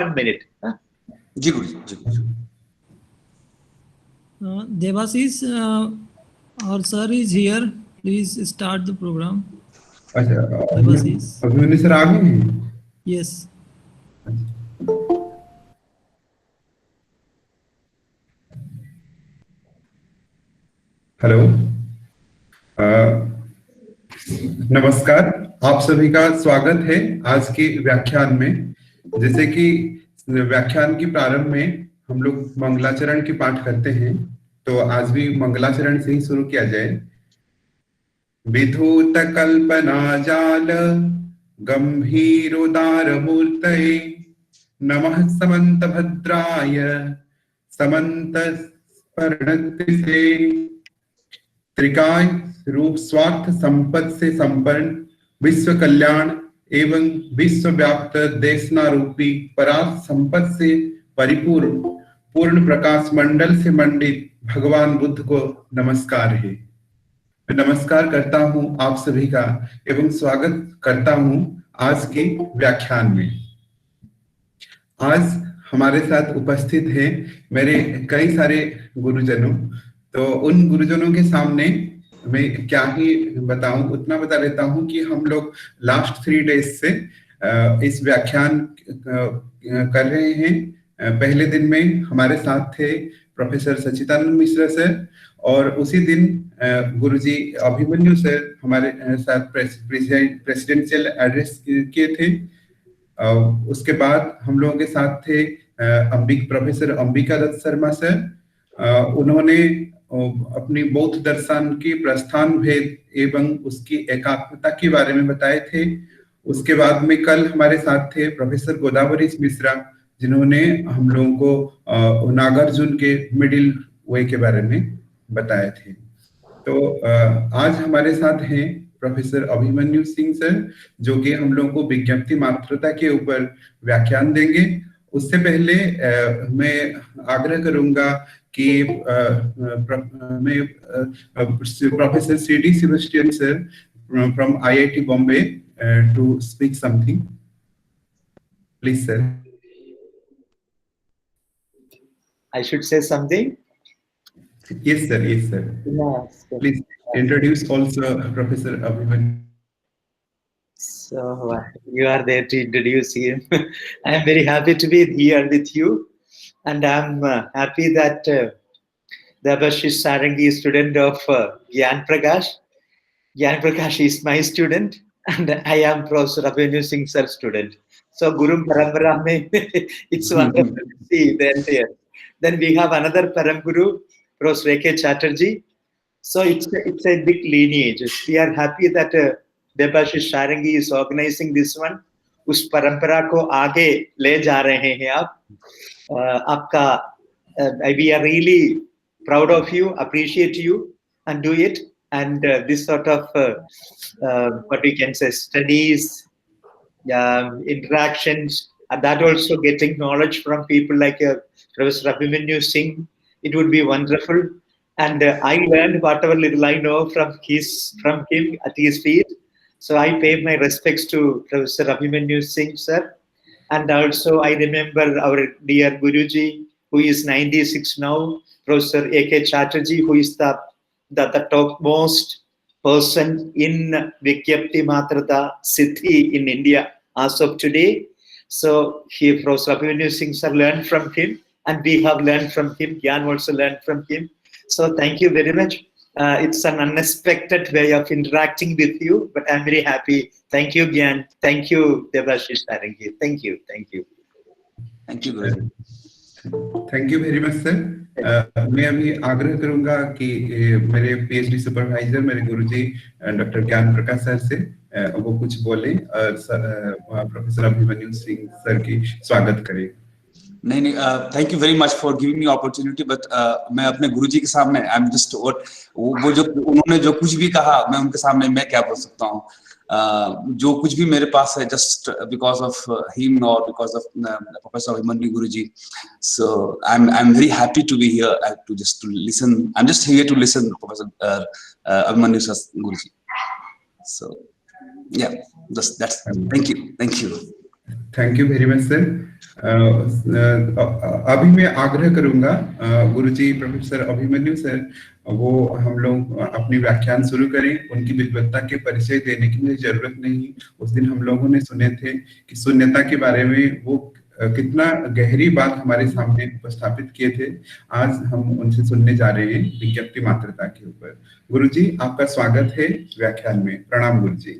1 minute. Ji Guru ji, ji Guru ji. Devashish, our sir is here. Please start the program. अच्छा, Devashish. Abhimanyu sir आ गए हैं? Yes. Hello, नमस्कार, आप सभी का स्वागत है आज के व्याख्यान में। जैसे कि व्याख्यान के प्रारंभ में हम लोग मंगलाचरण की पाठ करते हैं, तो आज भी मंगलाचरण से ही शुरू किया जाए। विधूत कल्पना जाल गंभीरोदार मूर्तये नमः समंत भद्राय समंत स्पर्णतिसे त्रिकाय रूप स्वार्थ संपद से संपन्न विश्व कल्याण एवं विश्व व्याप्त देशना रूपी परार्थ संपद से परिपूर्ण पूर्ण प्रकाश मंडल से मंडित भगवान बुद्ध को नमस्कार है। मैं नमस्कार करता हूं आप सभी का एवं स्वागत करता हूं आज के व्याख्यान में। आज हमारे साथ उपस्थित हैं मेरे कई सारे गुरुजनों, तो उन गुरुजनों के सामने मैं क्या ही बताऊं, उतना बता देता हूं कि हम लोग लास्ट 3 डेज से इस व्याख्यान कर रहे हैं। पहले दिन में हमारे साथ थे प्रोफेसर सच्चिदानंद मिश्रा सर, और उसी दिन गुरुजी अभिमन्यु सर हमारे साथ प्रेसिडेंशियल एड्रेस किए थे। उसके बाद हम लोगों के साथ थे प्रोफेसर अंबिका दत्त शर्मा सर। उन्होंने अपनी बौद्ध दर्शन की प्रस्थान भेद एवं उसकी एकात्मता के बारे में बताए थे। उसके बाद में कल हमारे साथ थे प्रोफेसर गोदावरी मिश्रा, जिन्होंने हम लोगों को नागार्जुन के मिडिल वे के बारे में बताए थे। तो आज हमारे साथ हैं प्रोफेसर अभिमन्यु सिंह सर, जो कि हम लोगों को विज्ञप्ति मात्रता के ऊपर व्याख्यान देंगे। उससे पहले मैं आग्रह करूंगा कि मैं professor CD Sebastian sir from IIT Bombay to speak something, please sir. I should say something. Yes sir, yes sir. Yes. Please introduce also Professor Abhimanyu. So you are there to introduce him. I am very happy to be here with you, and I'm happy that Devashish Sarangi is student of Gyan Prakash. Gyan Prakash is my student, and I am Professor Abhimanyu Singh sir student. So Guru Parampara mein it's wonderful to see that here. Then we have another Param Guru, Professor A.K. Chatterjee. So it's a big lineage. We are happy that Devashish Sarangi is organizing this one. उस परंपरा को आगे ले जा रहे हैं आप। आपका we are really proud of you, appreciate you, and do it. And this sort of what we can say studies, interactions, and that also getting knowledge from people like Professor Abhimanyu Singh, it would be wonderful. And I learned whatever little I know from him at his feet. So I pay my respects to Professor Abhimanyu Singh sir. And also I remember our dear Guruji, who is 96 now, Professor A.K. Chatterjee, who is the topmost person in Vikyapti Matrata Siddhi in India as of today. So Professor Abhimanyu Singh sir learned from him, and we have learned from him. Gyan also learned from him. So thank you very much. It's an unexpected way of interacting with you, but I'm very happy. Thank you, Gyan. Thank you, Devashish Sarangi. Thank you. Thank you. Thank you, Guru. Thank you very much sir. मैं अभी आग्रह करूंगा कि मेरे PhD supervisor मेरे गुरुजी doctor ज्ञान प्रकाश sir से वो कुछ बोलें और प्रोफेसर अभिमन्यु सिंह सर की स्वागत करें। नहीं, thank you very much for giving me opportunity, but मैं अपने गुरुजी के सामने आई एम जस्ट वो जो उन्होंने जो कुछ भी कहा मैं उनके सामने मैं क्या बोल सकता हूँ। जो कुछ भी मेरे पास है जस्ट बिकॉज ऑफ हिम और because of professor Abhimanyu Guruji. So I am very happy to be here to just to listen. I am just here to listen professor Abhimanyu Guruji. So yeah, that's thank you. Thank you very much sir. अभी मैं आग्रह करूंगा गुरुजी professor Abhimanyu sir, वो हम लोग अपनी व्याख्यान शुरू करें। उनकी विद्वत्ता के परिचय देने की मुझे जरूरत नहीं। उस दिन हम लोगों ने सुने थे कि शून्यता के बारे में वो कितना गहरी बात हमारे सामने उपस्थापित किए थे। आज हम उनसे सुनने जा रहे हैं विज्ञप्ति मात्रता के ऊपर। गुरुजी आपका स्वागत है व्याख्यान में। प्रणाम गुरुजी।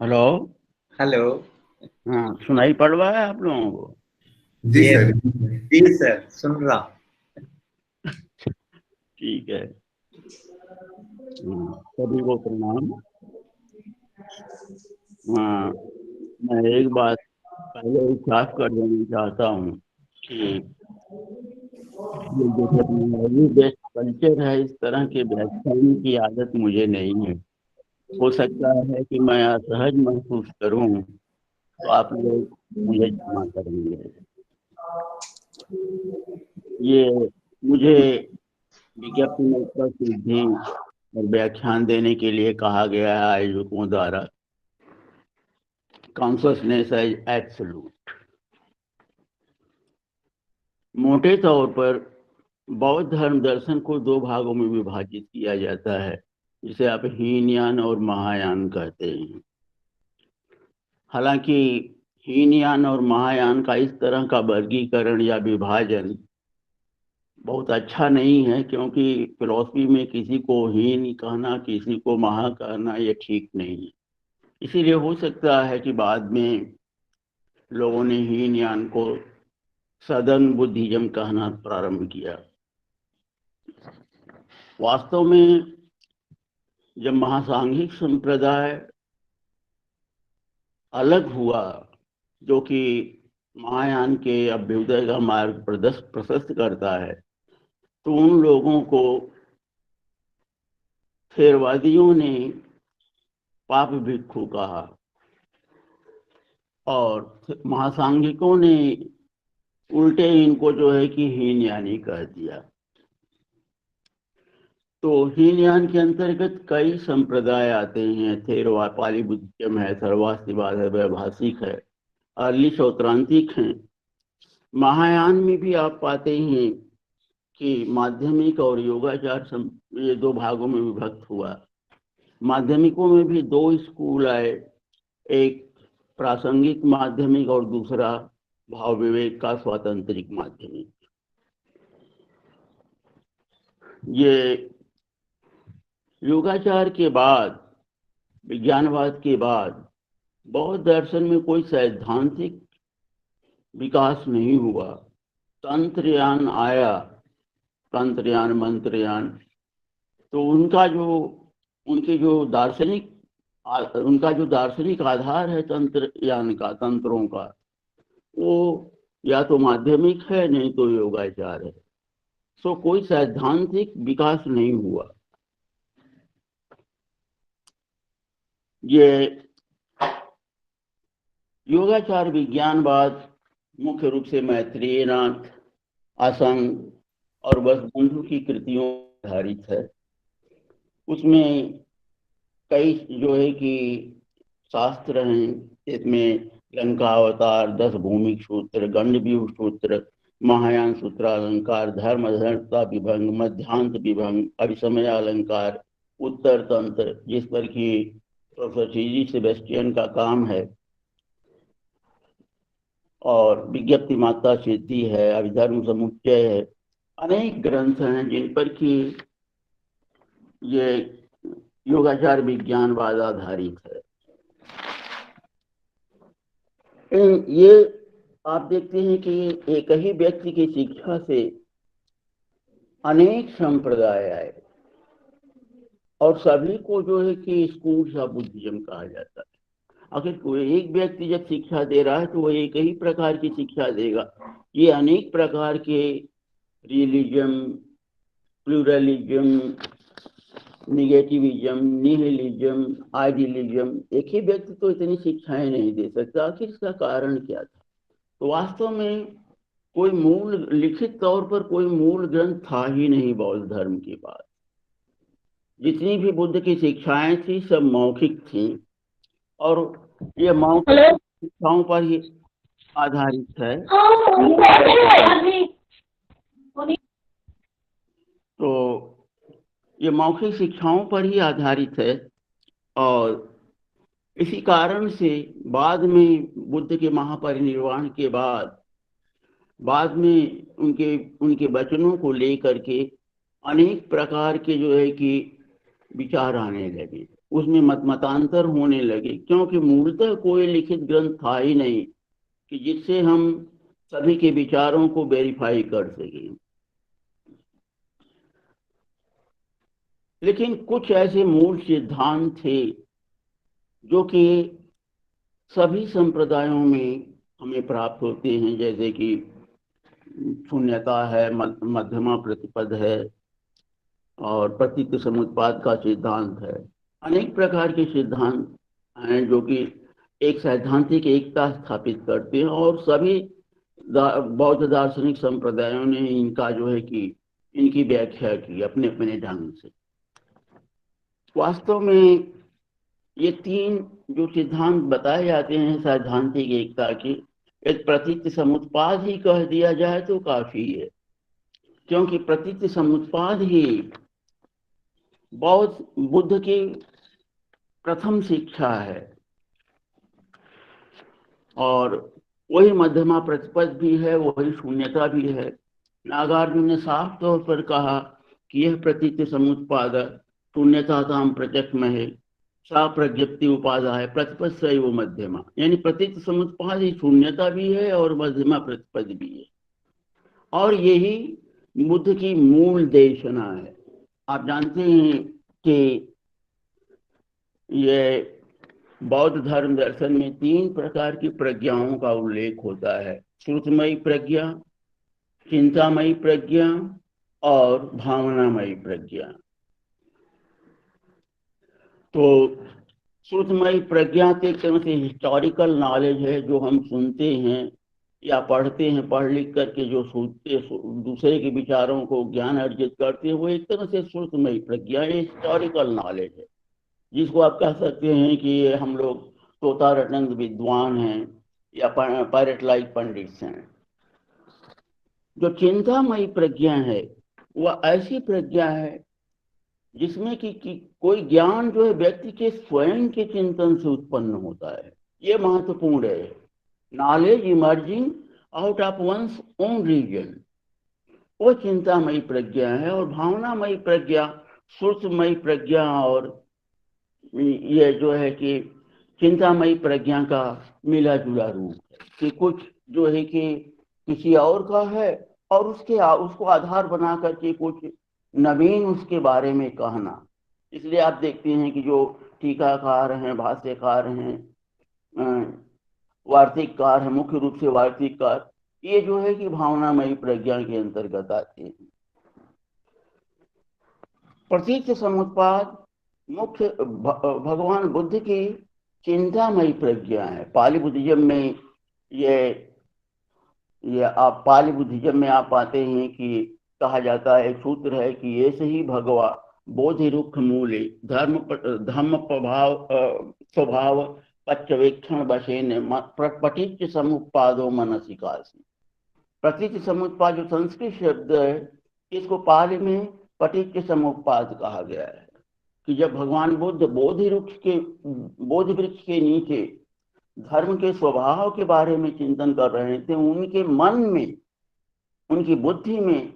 हेलो। हेलो। हाँ, सुनाई पड़ रहा है आप लोगों को? जी Yes. सर। जी सर, सुन रहा हूं। ठीक है। सभी को प्रणाम। हाँ, मैं एक बात पहले ही साफ कर देना चाहता हूँ कि ये जो टेक्नोलॉजी बेस्ड कल्चर है, इस तरह के व्याख्यान की आदत मुझे नहीं है। हो सकता है कि मैं असहज महसूस करूं, तो आप लोग मुझे क्षमा करेंगे। ये मुझे विज्ञप्ति में प्रसिद्धि और व्याख्यान देने के लिए कहा गया है आयोजकों द्वारा। Consciousness as absolute. मोटे तौर पर बौद्ध धर्म दर्शन को दो भागों में विभाजित किया जाता है, जिसे आप हीनयान और महायान कहते हैं। हालांकि हीनयान और महायान का इस तरह का वर्गीकरण या विभाजन बहुत अच्छा नहीं है, क्योंकि फिलॉसफी में किसी को हीन कहना, किसी को महा कहना, ये ठीक नहीं है। इसीलिए हो सकता है कि बाद में लोगों ने हीनयान को सदन बुद्धिज्म कहना प्रारंभ किया। वास्तव में जब महासांघिक संप्रदाय अलग हुआ, जो कि महायान के अभ्युदय का मार्ग प्रशस्त करता है, तो उन लोगों को थेरवादियों ने पाप भिक्षु कहा और महासांघिकों ने उल्टे इनको जो है कि हीनयानी कह दिया। तो हीनयान के अंतर्गत कई संप्रदाय आते हैं। थेरवाद, पाली बुद्धिज्म है, सर्वास्तिवाद है, वैभाषिक है, अर्ली सौत्रांतिक हैं। महायान में भी आप पाते हैं कि माध्यमिक और योगाचार ये दो भागों में विभक्त हुआ। माध्यमिकों में भी दो स्कूल आए, एक प्रासंगिक माध्यमिक और दूसरा भाव विवेक का स्वातंत्रिक माध्यमिक। ये योगाचार के बाद, विज्ञानवाद के बाद बौद्ध दर्शन में कोई सैद्धांतिक विकास नहीं हुआ। तंत्रयान आया, तंत्रयान, मंत्रयान। तो उनका जो दार्शनिक आधार है तंत्रयान का, तंत्रों का, वो या तो माध्यमिक है, नहीं तो योगाचार है। सो कोई सैद्धांतिक विकास नहीं हुआ। ये योगाचार विज्ञानवाद मुख्य रूप से मैत्रेयनाथ, असंग और बसबंधु की कृतियों पर आधारित है। उसमें कई जो है कि शास्त्र हैं, इसमें लंकावतार, 10 भूमिक सूत्र, गंडव्यूह सूत्र, महायान सूत्रालंकार, धर्मधर्ता विभंग, मध्यांत विभंग, अभिसमय अलंकार, उत्तर तंत्र, जिस पर कि प्रोफेसर सीजी सेबेस्टियन का काम है, और विज्ञप्ति माता सिद्धि है, अभिधर्म समुच्चय है। अनेक ग्रंथ हैं जिन पर कि ये योगाचार विज्ञानवाद आधारित है। ये आप देखते हैं कि एक ही व्यक्ति की शिक्षा से अनेक संप्रदाय आए और सभी को जो है कि स्कूल ऑफ बुद्धिज्म कहा जाता है। अगर कोई एक व्यक्ति जब शिक्षा दे रहा है तो वो एक ही प्रकार की शिक्षा देगा। ये अनेक प्रकार के रिलीजन, प्लूरलिज्म, निगेटिविज्म, निहिलिज्म, आइडियलिज्म, एक ही व्यक्ति तो इतनी शिक्षाएं नहीं दे सकता। आखिर इसका कारण क्या था? तो वास्तव में कोई मूल, लिखित तौर पर कोई मूल ग्रंथ था ही नहीं बौद्ध धर्म के बाद। जितनी भी बुद्ध की शिक्षाएं थी सब मौखिक थी और ये मौखिक शिक्षाओं पर ही आधारित है। तो ये मौखिक शिक्षाओं पर ही आधारित है और इसी कारण से बाद में बुद्ध के महापरिनिर्वाण के बाद में उनके वचनों को लेकर के अनेक प्रकार के जो है कि विचार आने लगे, उसमें मतांतर होने लगे, क्योंकि मूलतः कोई लिखित ग्रंथ था ही नहीं कि जिससे हम सभी के विचारों को वेरीफाई कर सकें। लेकिन कुछ ऐसे मूल सिद्धांत थे जो कि सभी संप्रदायों में हमें प्राप्त होते हैं, जैसे कि शून्यता है, मध्यमा प्रतिपद है और प्रतीत समुत्पाद का सिद्धांत है। अनेक प्रकार के सिद्धांत हैं जो कि एक सैद्धांतिक एकता स्थापित करते हैं और सभी बौद्ध दार्शनिक संप्रदायों ने इनका जो है कि इनकी व्याख्या की अपने अपने ढंग से। वास्तव में ये तीन जो सिद्धांत बताए जाते हैं सैद्धांतिक एकता के, एक प्रतीत समुत्पाद ही कह दिया जाए तो काफी है, क्योंकि प्रतीत समुत्पाद ही बौद्ध बुद्ध की प्रथम शिक्षा है और वही मध्यमा प्रतिपद भी है, वही शून्यता भी है। नागार्जुन ने साफ तौर पर कहा कि यह प्रतीत समुत्पाद शून्यता ताम प्रत्यक्षमहे सा प्रज्ञप्ति उपादाय प्रतिपद सैव मध्यमा, यानी प्रतीत समुत्पाद ही शून्यता भी है और मध्यमा प्रतिपद भी है और यही बुद्ध की मूल देशना है। आप जानते हैं कि ये बौद्ध धर्म दर्शन में तीन प्रकार की प्रज्ञाओं का उल्लेख होता है, श्रुतमयी प्रज्ञा, चिंतामयी प्रज्ञा और भावनामयी प्रज्ञा। तो श्रुतमयी प्रज्ञा के एक तरह से हिस्टोरिकल नॉलेज है जो हम सुनते हैं या पढ़ते हैं, पढ़ लिख करके जो सोचते दूसरे के विचारों को ज्ञान अर्जित करते हैं, वो एक तरह से श्रुतमयी प्रज्ञा हिस्टोरिकल नॉलेज है, जिसको आप कह सकते हैं कि हम लोग तोता रटंग विद्वान हैं या पैरेट लाइक पंडित हैं। जो चिंतामयी प्रज्ञा है वह ऐसी प्रज्ञा है जिसमें कि कोई ज्ञान जो है व्यक्ति के स्वयं के चिंतन से उत्पन्न होता है। ये महत्वपूर्ण है, knowledge emerging out of one's own reason, वो चिंतामयी प्रज्ञा है। और भावनामयी प्रज्ञा श्रुतमयी प्रज्ञा और ये जो है कि चिंतामयी प्रज्ञा का मिला जुला रूप है कि कुछ जो है कि किसी और का है और उसको आधार बना करके कुछ नवीन उसके बारे में कहना। इसलिए आप देखते हैं कि जो टीकाकार हैं, भाष्यकार हैं, वार्तिककार हैं, मुख्य रूप से वार्तिककार, ये जो है कि भावनामयी प्रज्ञा के अंतर्गत आते हैं। प्रतीत समुत्पाद मुख्य भगवान बुद्ध की चिंतामयी प्रज्ञा है। पाली बुद्धिज्म में ये आप पाली बुद्धिज्म में आप पाते हैं कि कहा जाता है, एक सूत्र है कि ये से ही भगवा बोधि रुख मूले धर्म प्रभाव स्वभाव पच्चवेक्षण बसेन पटिच समुत्पादो मनसिकासी। प्रतीत समुत्पाद जो संस्कृत शब्द है, इसको पाली में पटिच समुत्पाद कहा गया है कि जब भगवान बुद्ध बोधि वृक्ष के नीचे धर्म के स्वभाव के बारे में चिंतन कर रहे थे, उनके मन में, उनकी बुद्धि में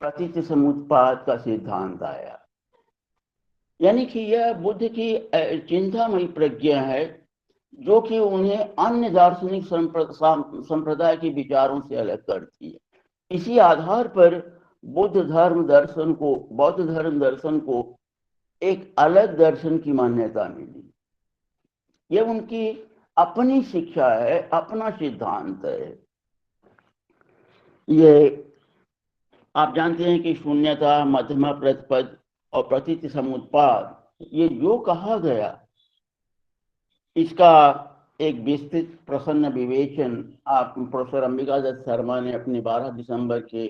प्रतीत समुत्पाद का सिद्धांत आया। यानी कि यह बुद्ध की चिंतामयी प्रज्ञा है जो कि उन्हें अन्य दार्शनिक संप्रदाय के विचारों से अलग करती है। इसी आधार पर बौद्ध धर्म दर्शन को एक अलग दर्शन की मान्यता मिली। यह उनकी अपनी शिक्षा है, अपना सिद्धांत है। ये आप जानते हैं कि शून्यता, मध्यमा प्रतिपद और प्रतीत समुत्पाद, ये जो कहा गया, इसका एक विस्तृत प्रसन्न विवेचन आप प्रोफेसर अंबिका दत्त शर्मा ने अपने 12 दिसंबर के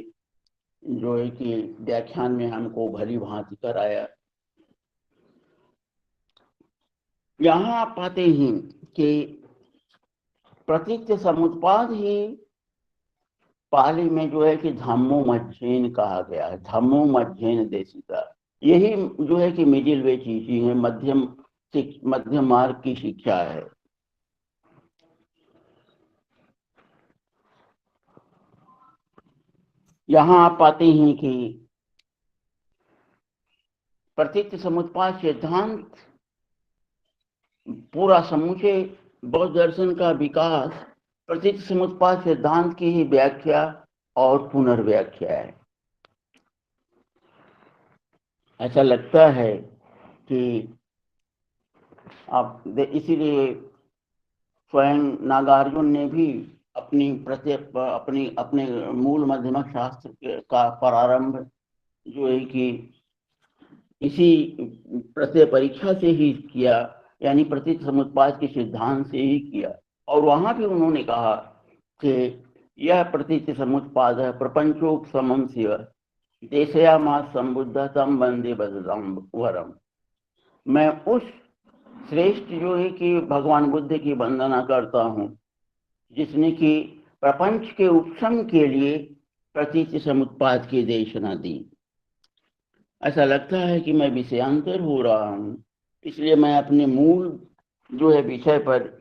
जो है कि व्याख्यान में हमको भली भांति कराया। यहाँ आप पाते हैं कि प्रतीच्य समुत्पाद ही पाली में जो है कि धम्मो मध्येन कहा गया है, धम्मो मध्येन देशिका। यही जो है कि मिडिल वे टीचिंग है, मध्यम मार्ग की शिक्षा है। यहाँ आप पाते हैं कि प्रतीच्य समुत्पाद सिद्धांत पूरा समूचे बौद्ध दर्शन का विकास प्रतीच्य समुत्पाद सिद्धांत की ही व्याख्या और पुनर्व्याख्या है। ऐसा लगता है कि इसीलिए स्वयं नागार्जुन ने भी अपने मूल मध्यमक शास्त्र का प्रारंभ जो है कि इसी प्रत्यय परीक्षा से ही किया, यानी प्रतीच्य समुत्पाद के सिद्धांत से ही किया। और वहां भी उन्होंने कहा कि यह प्रतीच्य समुत्पाद है प्रपंचोक समम शिव देशयामास संबुद्ध तम वंदे वरम। मैं उस श्रेष्ठ जो है कि भगवान बुद्ध की वंदना करता हूँ जिसने कि प्रपंच के उपशम के लिए प्रतीच्य समुत्पाद की देशना दी। ऐसा लगता है कि मैं विषयांतर हो रहा हूँ, इसलिए मैं अपने मूल जो है विषय पर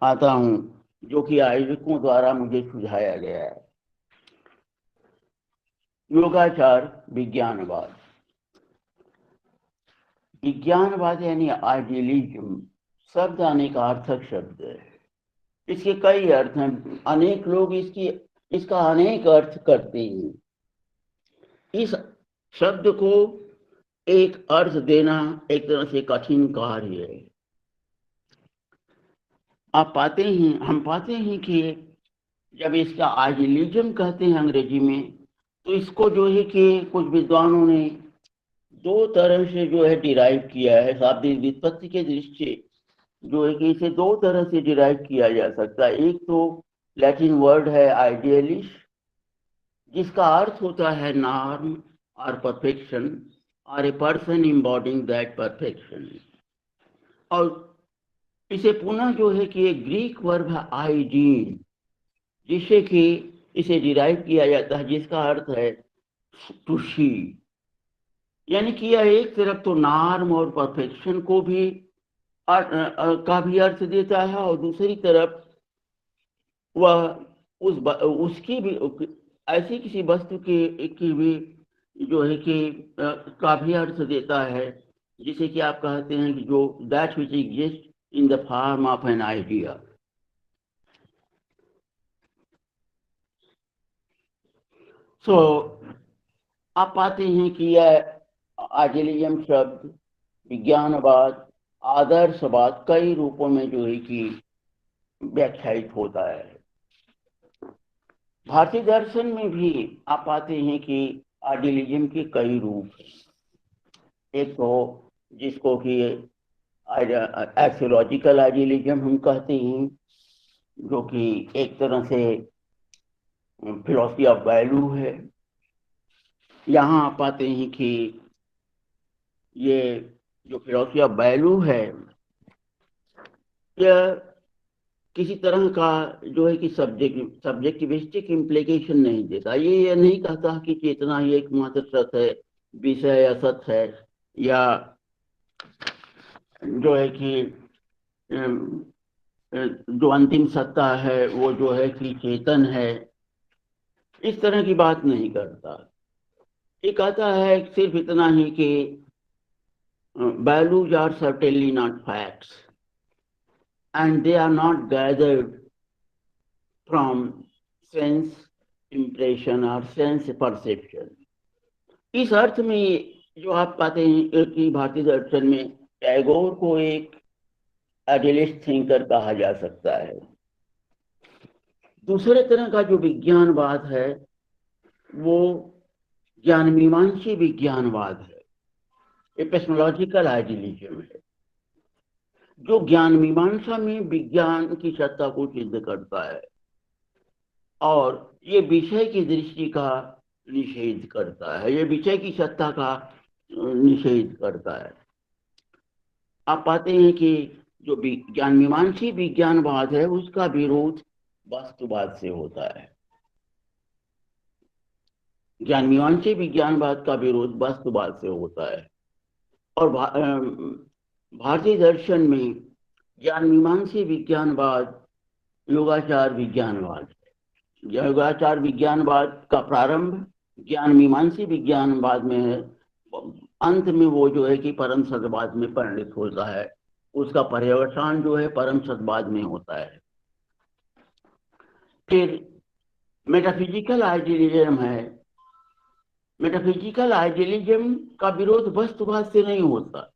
आता हूँ जो कि आयोजकों द्वारा मुझे सुझाया गया है। योगाचार विज्ञानवाद। विज्ञानवाद यानी आइडियलिज्म शब्द अनेकार्थक शब्द है। इसके कई अर्थ हैं, अनेक लोग इसका अनेक अर्थ करते हैं। इस शब्द को एक अर्थ देना एक तरह से कठिन कार्य है। हम पाते हैं कि जब इसका आइडियलिज्म कहते हैं अंग्रेजी में, तो इसको जो है कि कुछ विद्वानों ने दो तरह से जो है डिराइव किया है। शाब्दिक व्युत्पत्ति के दृष्टि जो है कि इसे दो तरह से डिराइव किया जा सकता है। एक तो लैटिन वर्ड है आइडियलिस्ट, जिसका अर्थ होता है नॉर्म और परफेक्शन और a person embodying that perfection. और इसे पुनः जो है कि एक ग्रीक वर्ब है आइडीन, जिससे कि इसे डिराइव किया जाता है, जिसका अर्थ है टू सी। यानी कि यह एक तरफ तो नॉर्म और परफेक्शन को भी का भी अर्थ देता है, और दूसरी तरफ वह उसकी भी ऐसी किसी वस्तु की भी जो है कि का भी अर्थ देता है, जिसे कि आप कहते हैं कि जो that which exist in the form of an idea. So आप पाते हैं कि यह आइडियलिज्म शब्द विज्ञानवाद आदर्शवाद कई रूपों में जो है कि व्याख्यायित होता है। भारतीय दर्शन में भी आप पाते हैं कि आइडियलिज्म के कई रूप हैं। एक तो जिसको कि एक्सियोलॉजिकल आइडियलिज्म हम कहते हैं, जो कि एक तरह से फिलॉसफी ऑफ वैल्यू है। यहाँ आप पाते हैं कि ये जो फिलॉसफी ऑफ वैल्यू है, यह किसी तरह का जो है कि सब्जेक्टिविस्टिक इम्प्लीकेशन नहीं देता। ये नहीं कहता कि चेतना ही एकमात्र सत्य है, विषय या सत्य है, या जो है कि जो अंतिम सत्ता है वो जो है कि चेतन है। इस तरह की बात नहीं करता। ये कहता है सिर्फ इतना ही कि values are certainly not facts and they are not gathered from sense impression or sense perception। इस अर्थ में जो आप पाते हैं कि भारतीय दर्शन में टैगोर को एक आइडियलिस्ट थिंकर कहा जा सकता है। दूसरे तरह का जो विज्ञानवाद है वो ज्ञान मीमांसी विज्ञानवाद है, एपिस्टेमोलॉजिकल आइडियलिज्म है, जो ज्ञान मीमांसा में विज्ञान की सत्ता को सिद्ध करता है और ये विषय की दृष्टि का निषेध करता है, ये विषय की सत्ता का निषेध करता है। आप पाते हैं कि जो ज्ञान मीमांसी विज्ञानवाद है उसका विरोध वास्तुवाद से होता है। ज्ञान मीमांसी विज्ञानवाद का विरोध वास्तुवाद से होता है। और भारतीय दर्शन में ज्ञान मीमांसी विज्ञानवाद योगाचार विज्ञानवाद, योगाचार विज्ञानवाद का प्रारंभ ज्ञान मीमांसी विज्ञानवाद में है, अंत में वो जो है कि परम सत्यवाद में परिणत होता है, उसका पर्यवसान जो है परम सत्यवाद में होता है। फिर मेटाफिजिकल आइडियलिज्म है। मेटाफिजिकल आइडियलिज्म का विरोध वस्तुवाद से नहीं होता,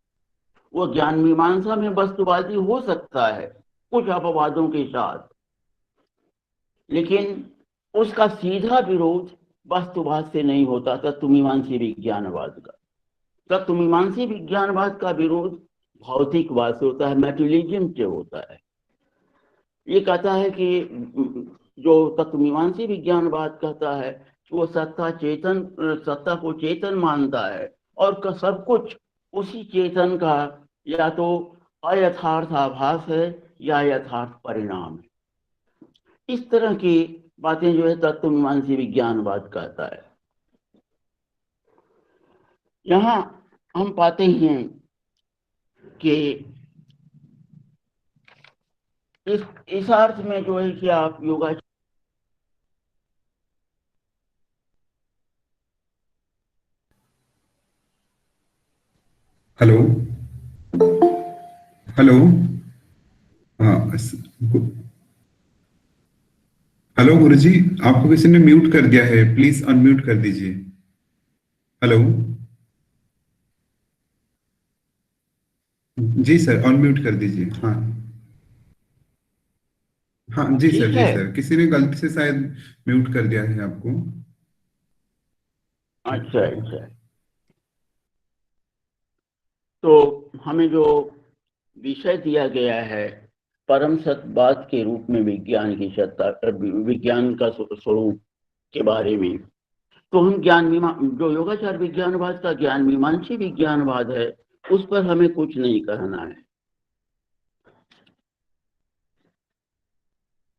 वो ज्ञान मीमांसा में वस्तुवादी हो सकता है कुछ अपवादों के साथ, लेकिन उसका सीधा विरोध वास्तुवाद से नहीं होता तत्वमीमांसी विज्ञानवाद का। तत्वमीमांसी विज्ञानवाद का विरोध भौतिकवाद से होता है, मैटेरियलिज्म से होता है। ये कहता है कि जो तत्वमीमांसी विज्ञानवाद कहता है वो सत्ता को चेतन मानता है और सब कुछ उसी चेतन का या तो अयथार्थ आभास है या यथार्थ परिणाम है। इस तरह की बातें जो है तत्वमीमांसी विज्ञानवाद कहता है। यहाँ हम पाते हैं कि इस अर्थ में जो है कि आप योगा हेलो हेलो, हाँ हेलो गुरुजी, आपको किसी ने म्यूट कर दिया है, प्लीज अनम्यूट कर दीजिए। हेलो जी सर, अनम्यूट कर दीजिए। हाँ हाँ जी सर, ठीक जी है। सर, किसी ने गलती से शायद म्यूट कर दिया है आपको। अच्छा अच्छा, तो हमें जो विषय दिया गया है परम सत्यवाद के रूप में विज्ञान की सत्ता, विज्ञान का स्वरूप के बारे में, तो हम जो योगाचार विज्ञानवाद का ज्ञान मीमांसी विज्ञानवाद है उस पर हमें कुछ नहीं कहना है।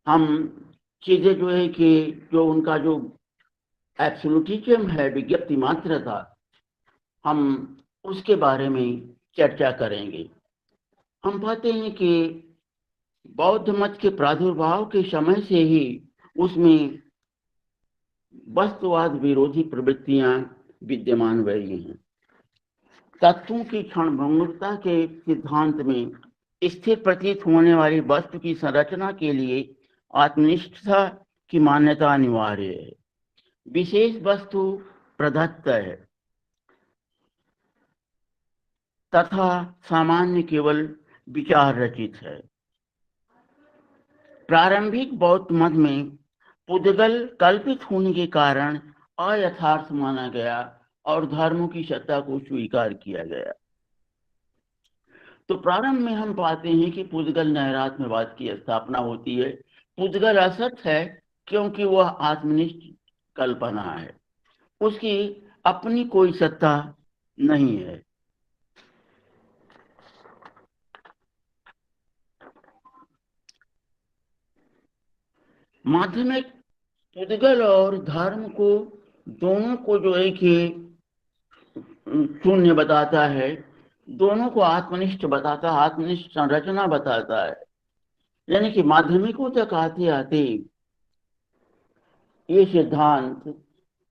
हम चीजें जो है कि जो उनका जो एब्सोल्यूटिज्म है, विज्ञप्ति मात्रता, हम उसके बारे में चर्चा करेंगे। हम पाते हैं कि बौद्ध मत के प्रादुर्भाव के समय से ही उसमें वस्तुवाद विरोधी प्रवृत्तियां विद्यमान रही हैं। तत्वों की क्षणभंगुरता के सिद्धांत में स्थिर प्रतीत होने वाली वस्तु की संरचना के लिए आत्मनिष्ठता की मान्यता अनिवार्य है। विशेष वस्तु प्रदत्त है तथा सामान्य केवल विचार रचित है। प्रारंभिक बौद्ध मत में पुद्गल कल्पित होने के कारण अयथार्थ माना गया और धर्मों की सत्ता को स्वीकार किया गया। तो प्रारंभ में हम पाते हैं कि पुद्गल नैरात्यवाद की स्थापना होती है। पुद्गल असत है क्योंकि वह आत्मनिष्ठ कल्पना है, उसकी अपनी कोई सत्ता नहीं है। माध्यमिक पुद्गल और धर्म को दोनों को जो है कि शून्य बताता है, दोनों को आत्मनिष्ठ बताता है, आत्मनिष्ठ संरचना बताता है। यानी कि माध्यमिकों तक आते आते ये सिद्धांत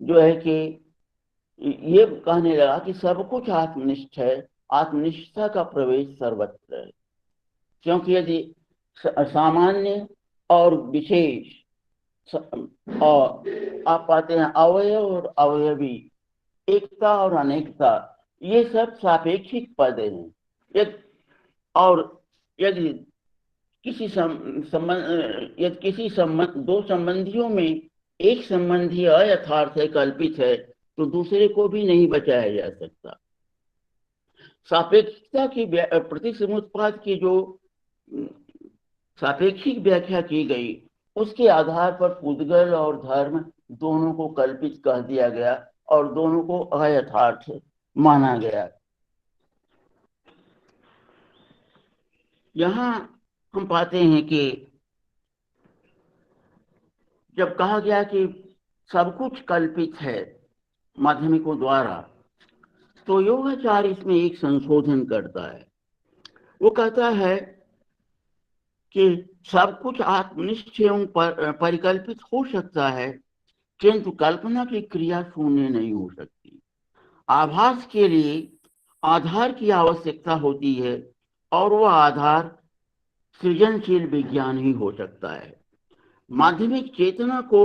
जो है कि ये कहने लगा कि सब कुछ आत्मनिष्ठ है, आत्मनिष्ठता का प्रवेश सर्वत्र है। क्योंकि यदि सामान्य और विशेष और आप पाते हैं अवयव और अवयवी, एकता और अनेकता, ये सब सापेक्षिक पद हैं। और यदि किसी दो संबंधियों में एक संबंधी अयथार्थ है, कल्पित है, तो दूसरे को भी नहीं बचाया जा सकता। सापेक्षता की प्रतिसमुत्पाद की जो सापेक्षिक व्याख्या की गई उसके आधार पर पुद्गल और धर्म दोनों को कल्पित कह दिया गया और दोनों को अयथार्थ माना गया। यहाँ हम पाते हैं कि जब कहा गया कि सब कुछ कल्पित है माध्यमिकों द्वारा, तो योगाचार इसमें एक संशोधन करता है। वो कहता है कि सब कुछ आत्मनिष्ठ एवं परिकल्पित हो सकता है, किंतु कल्पना की क्रिया शून्य नहीं हो सकती। आभास के लिए आधार की आवश्यकता होती है और वह आधार सृजनशील विज्ञान ही हो सकता है। माध्यमिक चेतना को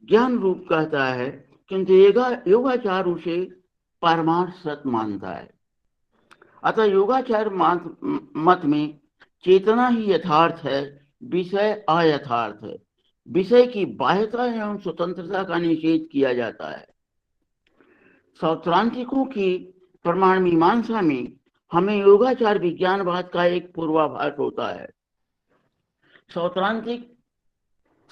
ज्ञान रूप कहता है, किंतु योगाचार उसे परमार्थ सत्य मानता है। अतः योगाचार मत में चेतना ही यथार्थ है, विषय अयथार्थ है। विषय की बाह्यता एवं स्वतंत्रता का निषेध किया जाता है। सौत्रांतिकों की प्रमाण मीमांसा में हमें योगाचार विज्ञानवाद का एक पूर्वाभास होता है। सौत्रांतिक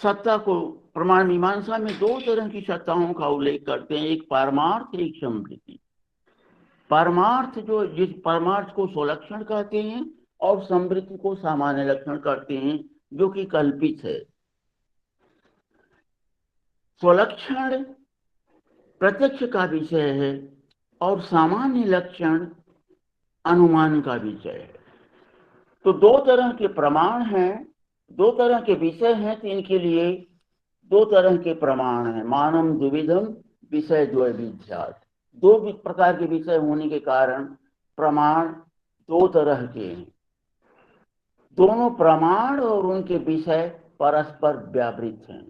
सत्ता को प्रमाण मीमांसा में दो तरह की सत्ताओं का उल्लेख करते हैं, एक पारमार्थ, एक समृद्धि। परमार्थ जिस परमार्थ को स्वलक्षण कहते हैं और समृद्धि को सामान्य लक्षण कहते हैं, जो कि कल्पित है। स्वलक्षण प्रत्यक्ष का विषय है और सामान्य लक्षण अनुमान का विषय है। तो दो तरह के प्रमाण हैं, दो तरह के विषय हैं, तो इनके लिए दो तरह के प्रमाण हैं। मानम द्विविधम विषय द्वैविध्यात्। दो प्रकार के विषय होने के कारण प्रमाण दो तरह के हैं। दोनों प्रमाण और उनके विषय परस्पर व्यावृत हैं।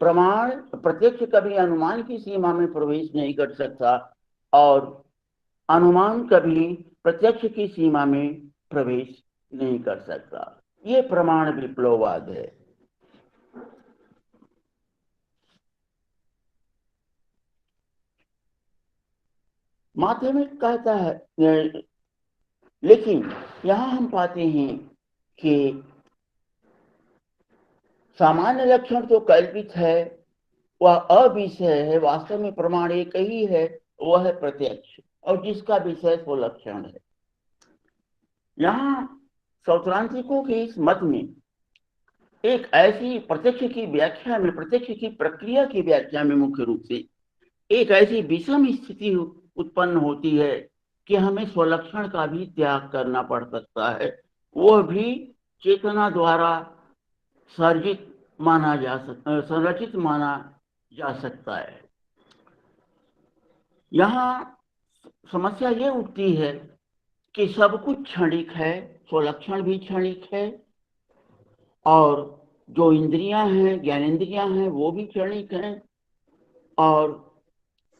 प्रमाण प्रत्यक्ष कभी अनुमान की सीमा में प्रवेश नहीं कर सकता और अनुमान कभी प्रत्यक्ष की सीमा में प्रवेश नहीं कर सकता। ये प्रमाण विप्लववाद है। माध्यमिक कहता है, लेकिन यहां हम पाते हैं कि सामान्य लक्षण तो कल्पित है, वह अविषय है। वास्तव में प्रमाण एक ही है, वह है प्रत्यक्ष, और जिसका विषय स्वलक्षण है। यहाँ सौत्रांतिकों के इस मत में एक ऐसी प्रत्यक्ष की व्याख्या में, प्रत्यक्ष की प्रक्रिया की व्याख्या में मुख्य रूप से एक ऐसी विषम स्थिति उत्पन्न होती है कि हमें स्वलक्षण का भी त्याग करना पड़ सकता है। वह भी चेतना द्वारा संरचित माना जा सकता है। यहाँ समस्या ये उठती है कि सब कुछ क्षणिक है, स्वलक्षण भी क्षणिक है, और जो इंद्रियां हैं, ज्ञानेंद्रियां हैं, वो भी क्षणिक हैं, और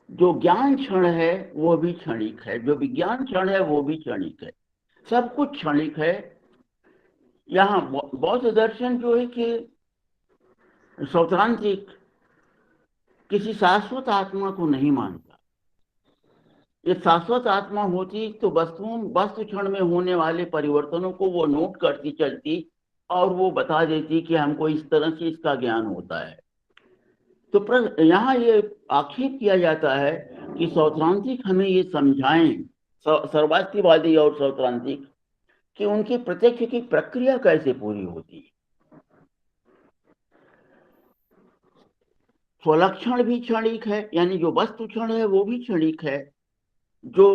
जो ज्ञान क्षण है वो भी क्षणिक है, जो विज्ञान क्षण है वो भी क्षणिक है। सब कुछ क्षणिक है। यहाँ बौद्ध दर्शन जो है कि सौत्रांतिक किसी शाश्वत आत्मा को नहीं मानता। ये शाश्वत आत्मा होती तो वस्तु क्षण में होने वाले परिवर्तनों को वो नोट करती चलती और वो बता देती कि हमको इस तरह से इसका ज्ञान होता है। तो यहाँ ये आक्षेप किया जाता है कि सौत्रांतिक हमें ये समझाएं, सर्वास्तिवादी और सौत्रांतिक, कि उनकी प्रत्यक्ष की प्रक्रिया कैसे पूरी होती है। स्वलक्षण भी क्षणिक है, यानी जो वस्तु क्षण है वो भी क्षणिक है। जो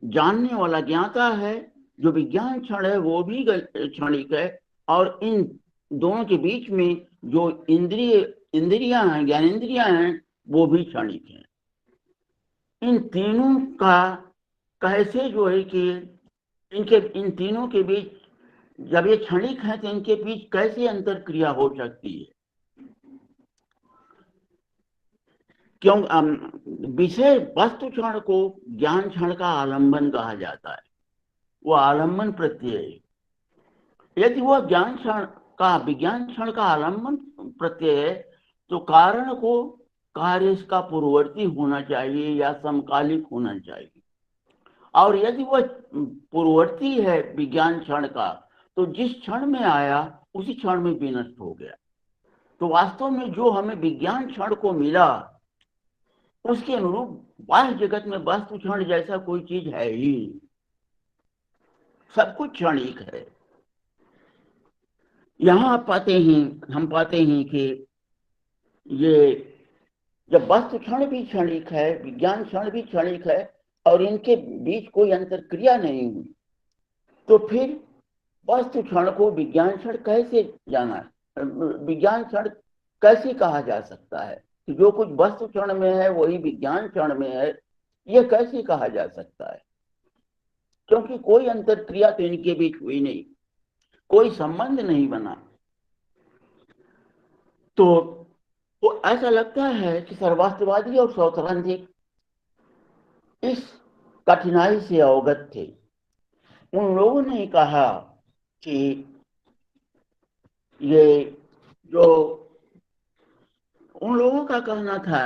जानने वाला ज्ञाता है, जो विज्ञान क्षण है वो भी क्षणिक है, और इन दोनों के बीच में जो इंद्रियां हैं, ज्ञानेंद्रियां हैं, वो भी क्षणिक हैं। इन तीनों का कैसे जो है कि इन तीनों के बीच, जब ये क्षणिक हैं तो इनके बीच कैसे अंतर क्रिया हो सकती है। क्यों विषय वस्तु क्षण को ज्ञान क्षण का आलंबन कहा जाता है, वो आलंबन प्रत्यय है। यदि वह ज्ञान क्षण का विज्ञान क्षण का आलंबन प्रत्यय है तो कारण को कार्य का पूर्ववर्ती होना चाहिए या समकालिक होना चाहिए, और यदि वह पूर्ववर्ती है विज्ञान क्षण का तो जिस क्षण में आया उसी क्षण में विनष्ट हो गया। तो वास्तव में जो हमें विज्ञान क्षण को मिला उसके अनुरूप बाह्य जगत में वस्तु क्षण जैसा कोई चीज है ही, सब कुछ क्षणिक है। यहाँ हम पाते हैं कि ये जब वस्तु क्षण भी क्षणिक है, विज्ञान क्षण भी क्षणिक है और इनके बीच कोई अंतरक्रिया नहीं हुई, तो फिर वस्तु क्षण को विज्ञान क्षण कैसे विज्ञान क्षण कैसे कहा जा सकता है? जो कुछ वस्तु क्षण में है वही विज्ञान क्षण में है, यह कैसे कहा जा सकता है? क्योंकि कोई अंतरक्रिया तो इनके बीच हुई नहीं, कोई संबंध नहीं बना। तो ऐसा लगता है कि सर्वास्तिवादी और सौतरांतिक इस कठिनाई से अवगत थे। उन लोगों ने कहा कि ये जो उन लोगों का कहना था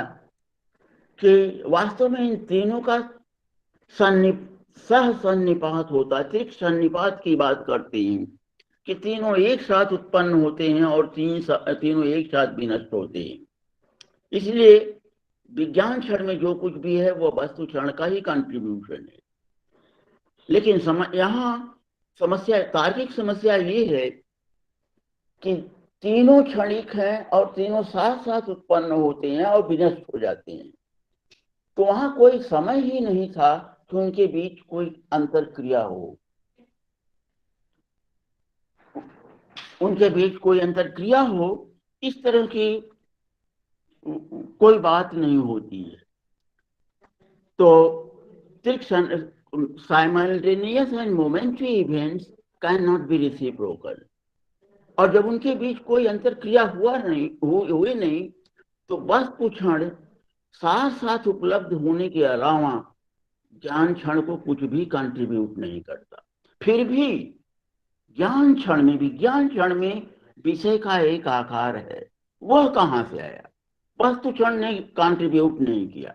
कि वास्तव में इन तीनों का सह सन्निपात होता है। त्रिक सन्निपात की बात करते हैं कि तीनों एक साथ उत्पन्न होते हैं और तीनों एक साथ भी नष्ट होते हैं। इसलिए विज्ञान क्षण में जो कुछ भी है वो वस्तु क्षण का ही कंट्रीब्यूशन है। लेकिन यहाँ समस्या, तार्किक समस्या ये है कि तीनों क्षणिक हैं और तीनों साथ साथ उत्पन्न होते हैं और विनष्ट हो जाते हैं, तो वहां कोई समय ही नहीं था कि उनके बीच कोई अंतरक्रिया हो, उनके बीच कोई अंतरक्रिया हो, इस तरह की कोई बात नहीं होती है। तो simultaneous and momentary events cannot be reciprocal, और जब उनके बीच कोई अंतरक्रिया हुई नहीं, तो वस्तु क्षण साथ साथ उपलब्ध होने के अलावा ज्ञान क्षण को कुछ भी कंट्रीब्यूट नहीं करता। फिर भी ज्ञान क्षण में, विज्ञान क्षण में विषय का एक आकार है, वह कहाँ से आया? वस्तु क्षण ने कंट्रीब्यूट नहीं किया,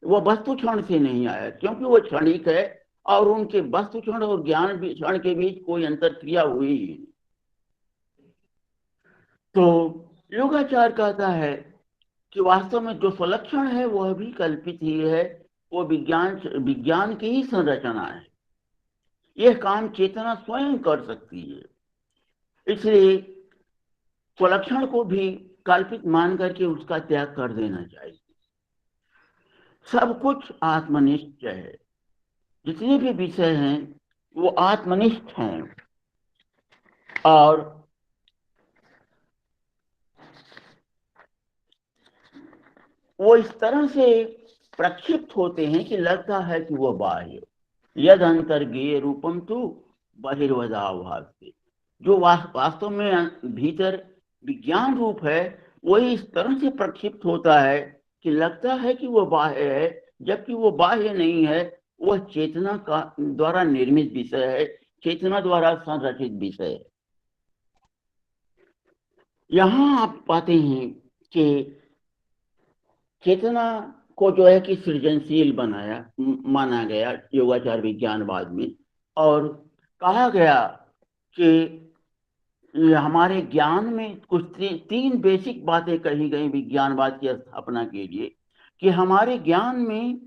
वह वस्तु क्षण से नहीं आया, क्योंकि वह क्षणिक है और उनके वस्तु क्षण और ज्ञान क्षण के बीच कोई अंतरक्रिया हुई ही नहीं। तो योगाचार कहता है कि वास्तव में जो स्वलक्षण है वह भी कल्पित ही है, वो विज्ञान की ही संरचना है। यह काम चेतना स्वयं कर सकती है। इसलिए स्वलक्षण को भी कल्पित मान करके उसका त्याग कर देना चाहिए। सब कुछ आत्मनिष्ठ है, जितने भी विषय हैं वो आत्मनिष्ठ हैं और वो इस तरह से प्रक्षिप्त होते हैं कि लगता है कि वो बाह्य। यद अंतर्गेय रूपम तो बहिर्वदाभास, जो वास्तव में भीतर विज्ञान रूप है वही इस तरह से प्रक्षिप्त होता है कि लगता है कि वो बाह्य है, जबकि वो बाह्य नहीं है, वह चेतना का द्वारा निर्मित विषय है, चेतना द्वारा संरचित विषय है। यहाँ आप पाते हैं कि चेतना को जो है कि सृजनशील माना गया योगाचार विज्ञानवाद में, और कहा गया कि हमारे ज्ञान में कुछ तीन बेसिक बातें कही गई विज्ञानवाद की स्थापना के लिए, कि हमारे ज्ञान में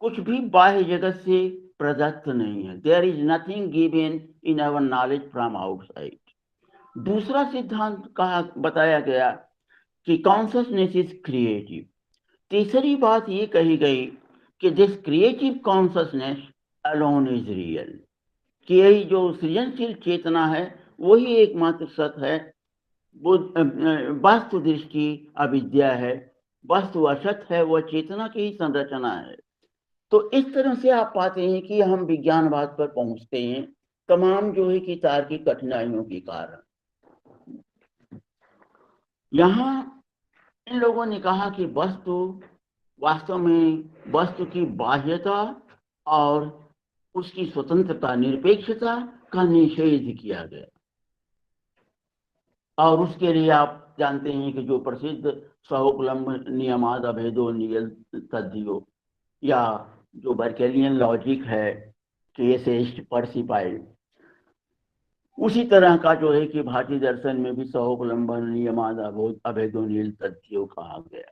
कुछ भी बाह्य जगत से प्रदत्त नहीं है। There is nothing given in our knowledge from outside. दूसरा सिद्धांत बताया गया कि कॉन्शसनेस इज क्रिएटिव। तीसरी बात ये कही गई कि this creative consciousness alone is real, कि यही जो सृजनशील चेतना है वही एकमात्र सत्य है। वास्तु दृष्टि अविद्या है, वस्तु असत है, वह चेतना की ही संरचना है। तो इस तरह से आप पाते हैं कि हम विज्ञानवाद पर पहुंचते हैं तमाम जो है कि तार्किक कठिनाइयों के कारण। यहाँ इन लोगों ने कहा कि वास्तव में वस्तु की बाह्यता और उसकी स्वतंत्रता, निरपेक्षता का निषेध किया गया, और उसके लिए आप जानते हैं कि जो प्रसिद्ध सहोकुलम्ब नियमाद अभेदो नियल तद्धियो, या जो बर्केलियन लॉजिक है कि एसेस्ट परसिपाइड, उसी तरह का जो है कि भारतीय दर्शन में भी सहोकुलम्ब नियमाद अभेदो नियल तद्धियो कहा गया,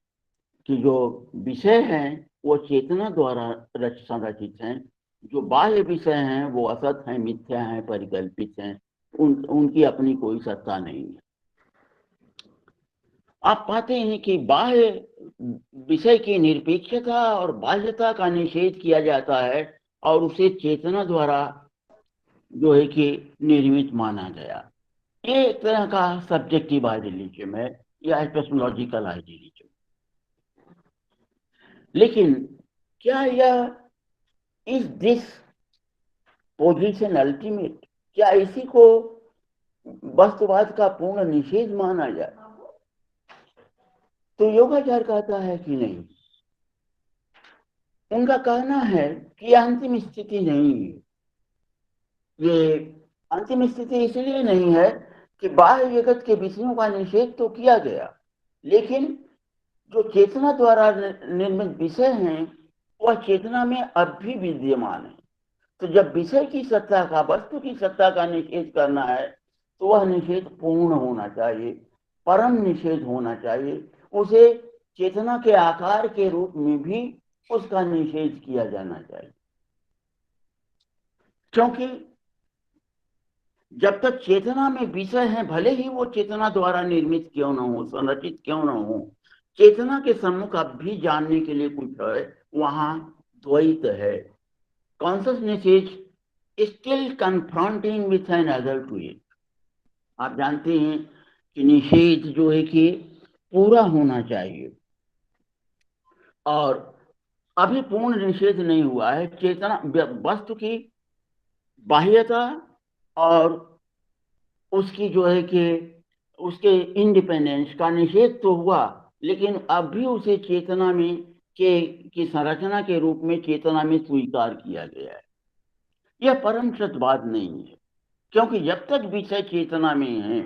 कि जो विषय हैं वो चेतना द्वारा संरचित हैं, जो बाह्य विषय हैं वो असत हैं, मिथ्या हैं, परिकल्पित हैं, उनकी अपनी कोई सत्ता नहीं है। आप पाते हैं कि बाह्य विषय की निरपेक्षता और बाह्यता का निषेध किया जाता है और उसे चेतना द्वारा जो है कि निर्मित माना गया। ये एक तरह का सब्जेक्टिव आइडियलिज्म है या एपिस्टेमोलॉजिकल आइडियलिज्म। लेकिन क्या यह इज दिस पोजीशन अल्टीमेट? क्या इसी को वस्तुवाद का पूर्ण निषेध माना जाए? तो योगाचार कहता है कि नहीं। उनका कहना है कि अंतिम स्थिति नहीं है। ये अंतिम स्थिति इसलिए नहीं है कि बाह्य जगत के विषयों का निषेध तो किया गया, लेकिन जो चेतना द्वारा निर्मित विषय हैं वह चेतना में अब भी विद्यमान है। तो जब विषय की सत्ता का, वस्तु की सत्ता का निषेध करना है तो वह निषेध पूर्ण होना चाहिए, परम निषेध होना चाहिए। उसे चेतना के आकार के रूप में भी उसका निषेध किया जाना चाहिए, क्योंकि जब तक चेतना में विषय है, भले ही वो चेतना द्वारा निर्मित क्यों न हो, संरचित क्यों न हो, चेतना के सम्मुख अब भी जानने के लिए कुछ है, वहां द्वैत है। Consciousness is still confronting with an other to it. आप जानते हैं कि निषेध जो है कि पूरा होना चाहिए, और अभी पूर्ण निषेध नहीं हुआ है। चेतना वस्तु की बाह्यता और उसकी जो है कि उसके इंडिपेंडेंस का निषेध तो हुआ, लेकिन अब भी उसे चेतना में की संरचना के रूप में चेतना में स्वीकार किया गया है। यह परम सत्यवाद नहीं है, क्योंकि जब तक विषय चेतना में है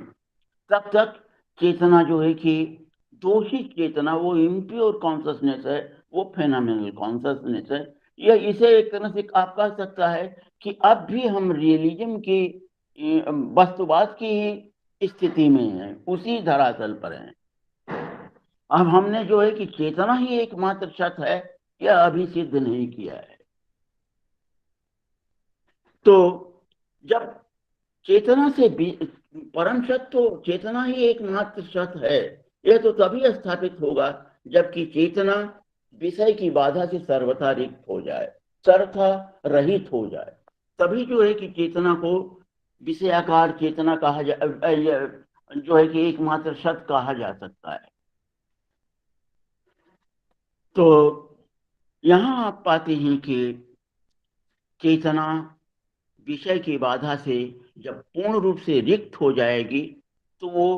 तब तक चेतना जो है कि दोषित चेतना, वो इम्प्योर कॉन्शसनेस है, वो फेनोमेनल कॉन्शसनेस है। यह इसे एक तरह से आप कह सकता है कि अब भी हम रियलिज्म की वस्तुवाद की स्थिति में हैं, उसी धरातल पर हैं। अब हमने जो है कि चेतना ही एकमात्र सत्य है, यह अभी सिद्ध नहीं किया है। तो जब चेतना से परम सत्य, तो चेतना ही एकमात्र सत्य है, यह तो तभी स्थापित होगा जबकि चेतना विषय की बाधा से सर्वथा रिक्त हो जाए, सर्वथा रहित हो जाए। तभी जो है कि चेतना को विषयाकार चेतना कहा जो है कि एकमात्र सत्य कहा जा सकता है। तो यहां आप पाते हैं कि चेतना विषय की बाधा से जब पूर्ण रूप से रिक्त हो जाएगी तो वो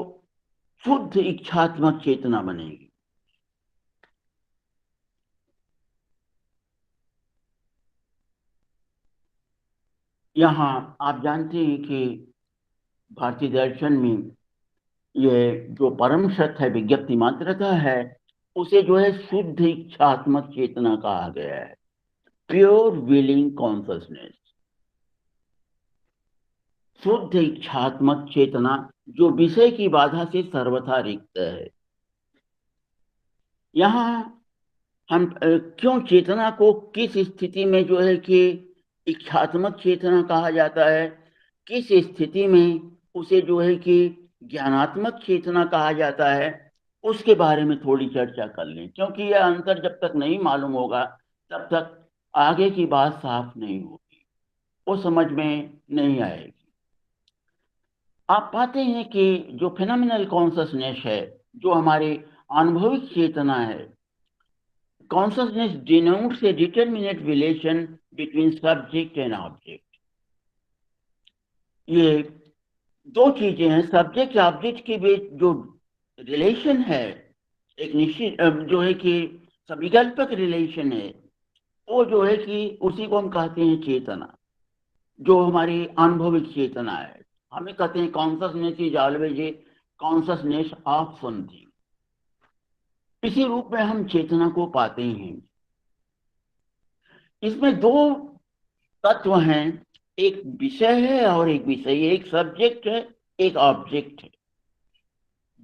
शुद्ध इच्छात्मक चेतना बनेगी। यहाँ आप जानते हैं कि भारतीय दर्शन में ये जो परम सत्य है, विज्ञप्ति मात्रता है, उसे जो है शुद्ध इच्छात्मक चेतना कहा गया है, प्योर विलिंग कॉन्शसनेस। शुद्ध इच्छात्मक चेतना जो विषय की बाधा से सर्वथा रिक्त है। यहाँ हम क्यों चेतना को किस स्थिति में जो है कि इच्छात्मक चेतना कहा जाता है, किस स्थिति में उसे जो है कि ज्ञानात्मक चेतना कहा जाता है, उसके बारे में थोड़ी चर्चा कर लें, क्योंकि यह अंतर जब तक नहीं मालूम होगा तब तक आगे की बात साफ नहीं होगी, वो समझ में नहीं आएगी। आप पाते हैं कि जो फिनोमिनल कॉन्शसनेस है, जो हमारी अनुभविक चेतना है, consciousness denotes A determinate relation between subject and object. ये दो चीजें हैं, सब्जेक्ट ऑब्जेक्ट के बीच जो रिलेशन है, एक निश्चित जो है कि सविकल्पक रिलेशन है, वो जो है कि उसी को हम कहते हैं चेतना, जो हमारी अनुभविक चेतना है। हमें कहते हैं consciousness is always a consciousness of something. इसी रूप में हम चेतना को पाते हैं। इसमें दो तत्व हैं, एक विषय है और एक विषय, एक सब्जेक्ट है, एक ऑब्जेक्ट है।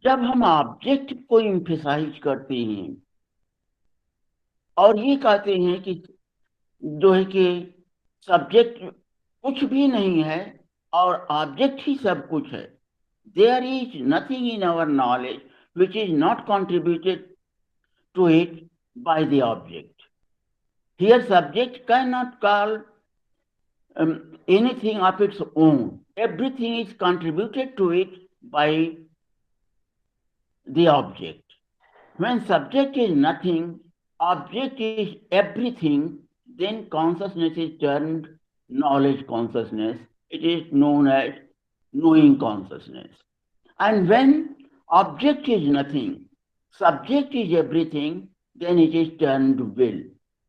जब हम ऑब्जेक्ट को एम्फसाइज करते हैं और ये कहते हैं कि जो है कि सब्जेक्ट कुछ भी नहीं है, और ऑब्जेक्ट ही सब कुछ है. There is nothing in our knowledge which is not contributed to it by the object. Here subject cannot call anything of its own. Everything is contributed to it by the object. When subject is nothing, object is everything, then consciousness is termed knowledge consciousness. It is known as knowing consciousness. And when object is nothing, subject is everything, then it is termed will.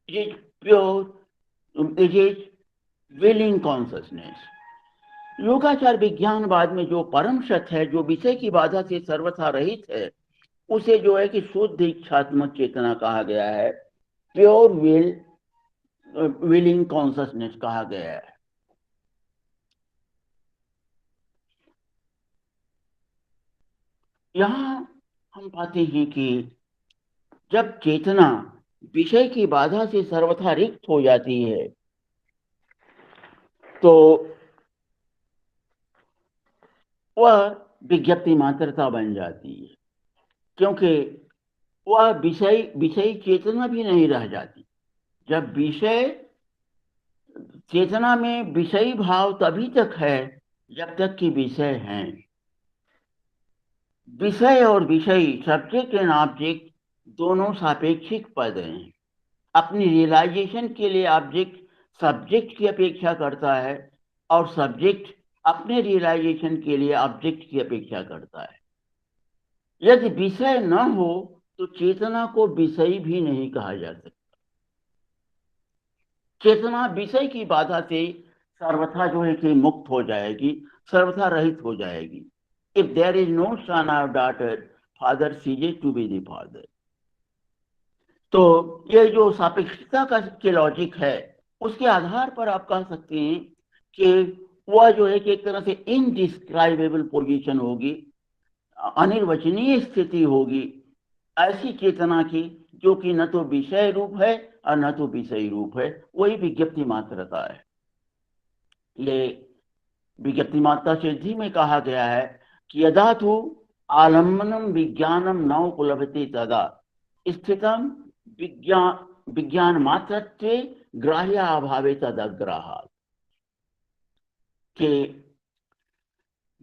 It is pure, it is willing consciousness. योगाचार विज्ञानवाद में जो परम सत्य है, जो विषय की बाधा से सर्वथा रहित है, उसे जो है कि शुद्ध इच्छात्मक चेतना कहा गया है, प्योर विल, विलिंग कॉन्शसनेस कहा गया है. यहां हम पाते हैं कि जब चेतना विषय की बाधा से सर्वथा रिक्त हो जाती है तो वह विज्ञप्ति मात्रता बन जाती है, क्योंकि वह विषय चेतना भी नहीं रह जाती. जब विषय चेतना में विषयी भाव तभी तक है जब तक कि विषय हैं. विषय और विषयी, सब्जेक्ट एंड ऑब्जेक्ट दोनों सापेक्षिक पद हैं. अपनी रियलाइजेशन के लिए ऑब्जेक्ट सब्जेक्ट की अपेक्षा करता है और सब्जेक्ट अपने रियलाइजेशन के लिए ऑब्जेक्ट की अपेक्षा करता है. यदि विषय न हो तो चेतना को विषयी भी नहीं कहा जा सकता. चेतना विषय की बाधा से सर्वथा जो है कि मुक्त हो जाएगी, सर्वथा रहित हो जाएगी. If there is no son or daughter, father ceases to be the father. तो ये जो सापेक्षता का के लॉजिक है, उसके आधार पर आप कह सकते हैं कि वह जो है कि एक तरह से इनडिस्क्राइबेबल पोजीशन होगी, अनिर्वचनीय स्थिति होगी ऐसी चेतना की, जो कि न तो विषय रूप है और न तो विषय रूप है. वही विज्ञप्ति मात्रता है. ये विज्ञप्ति मात्रा सिद्धि में कहा गया है कि यदा तु आलम्बनम विज्ञानम न उपलभते तदा स्थितम विज्ञान मात्रत्वे ग्राह्य अभावे तदग्राहात्. कि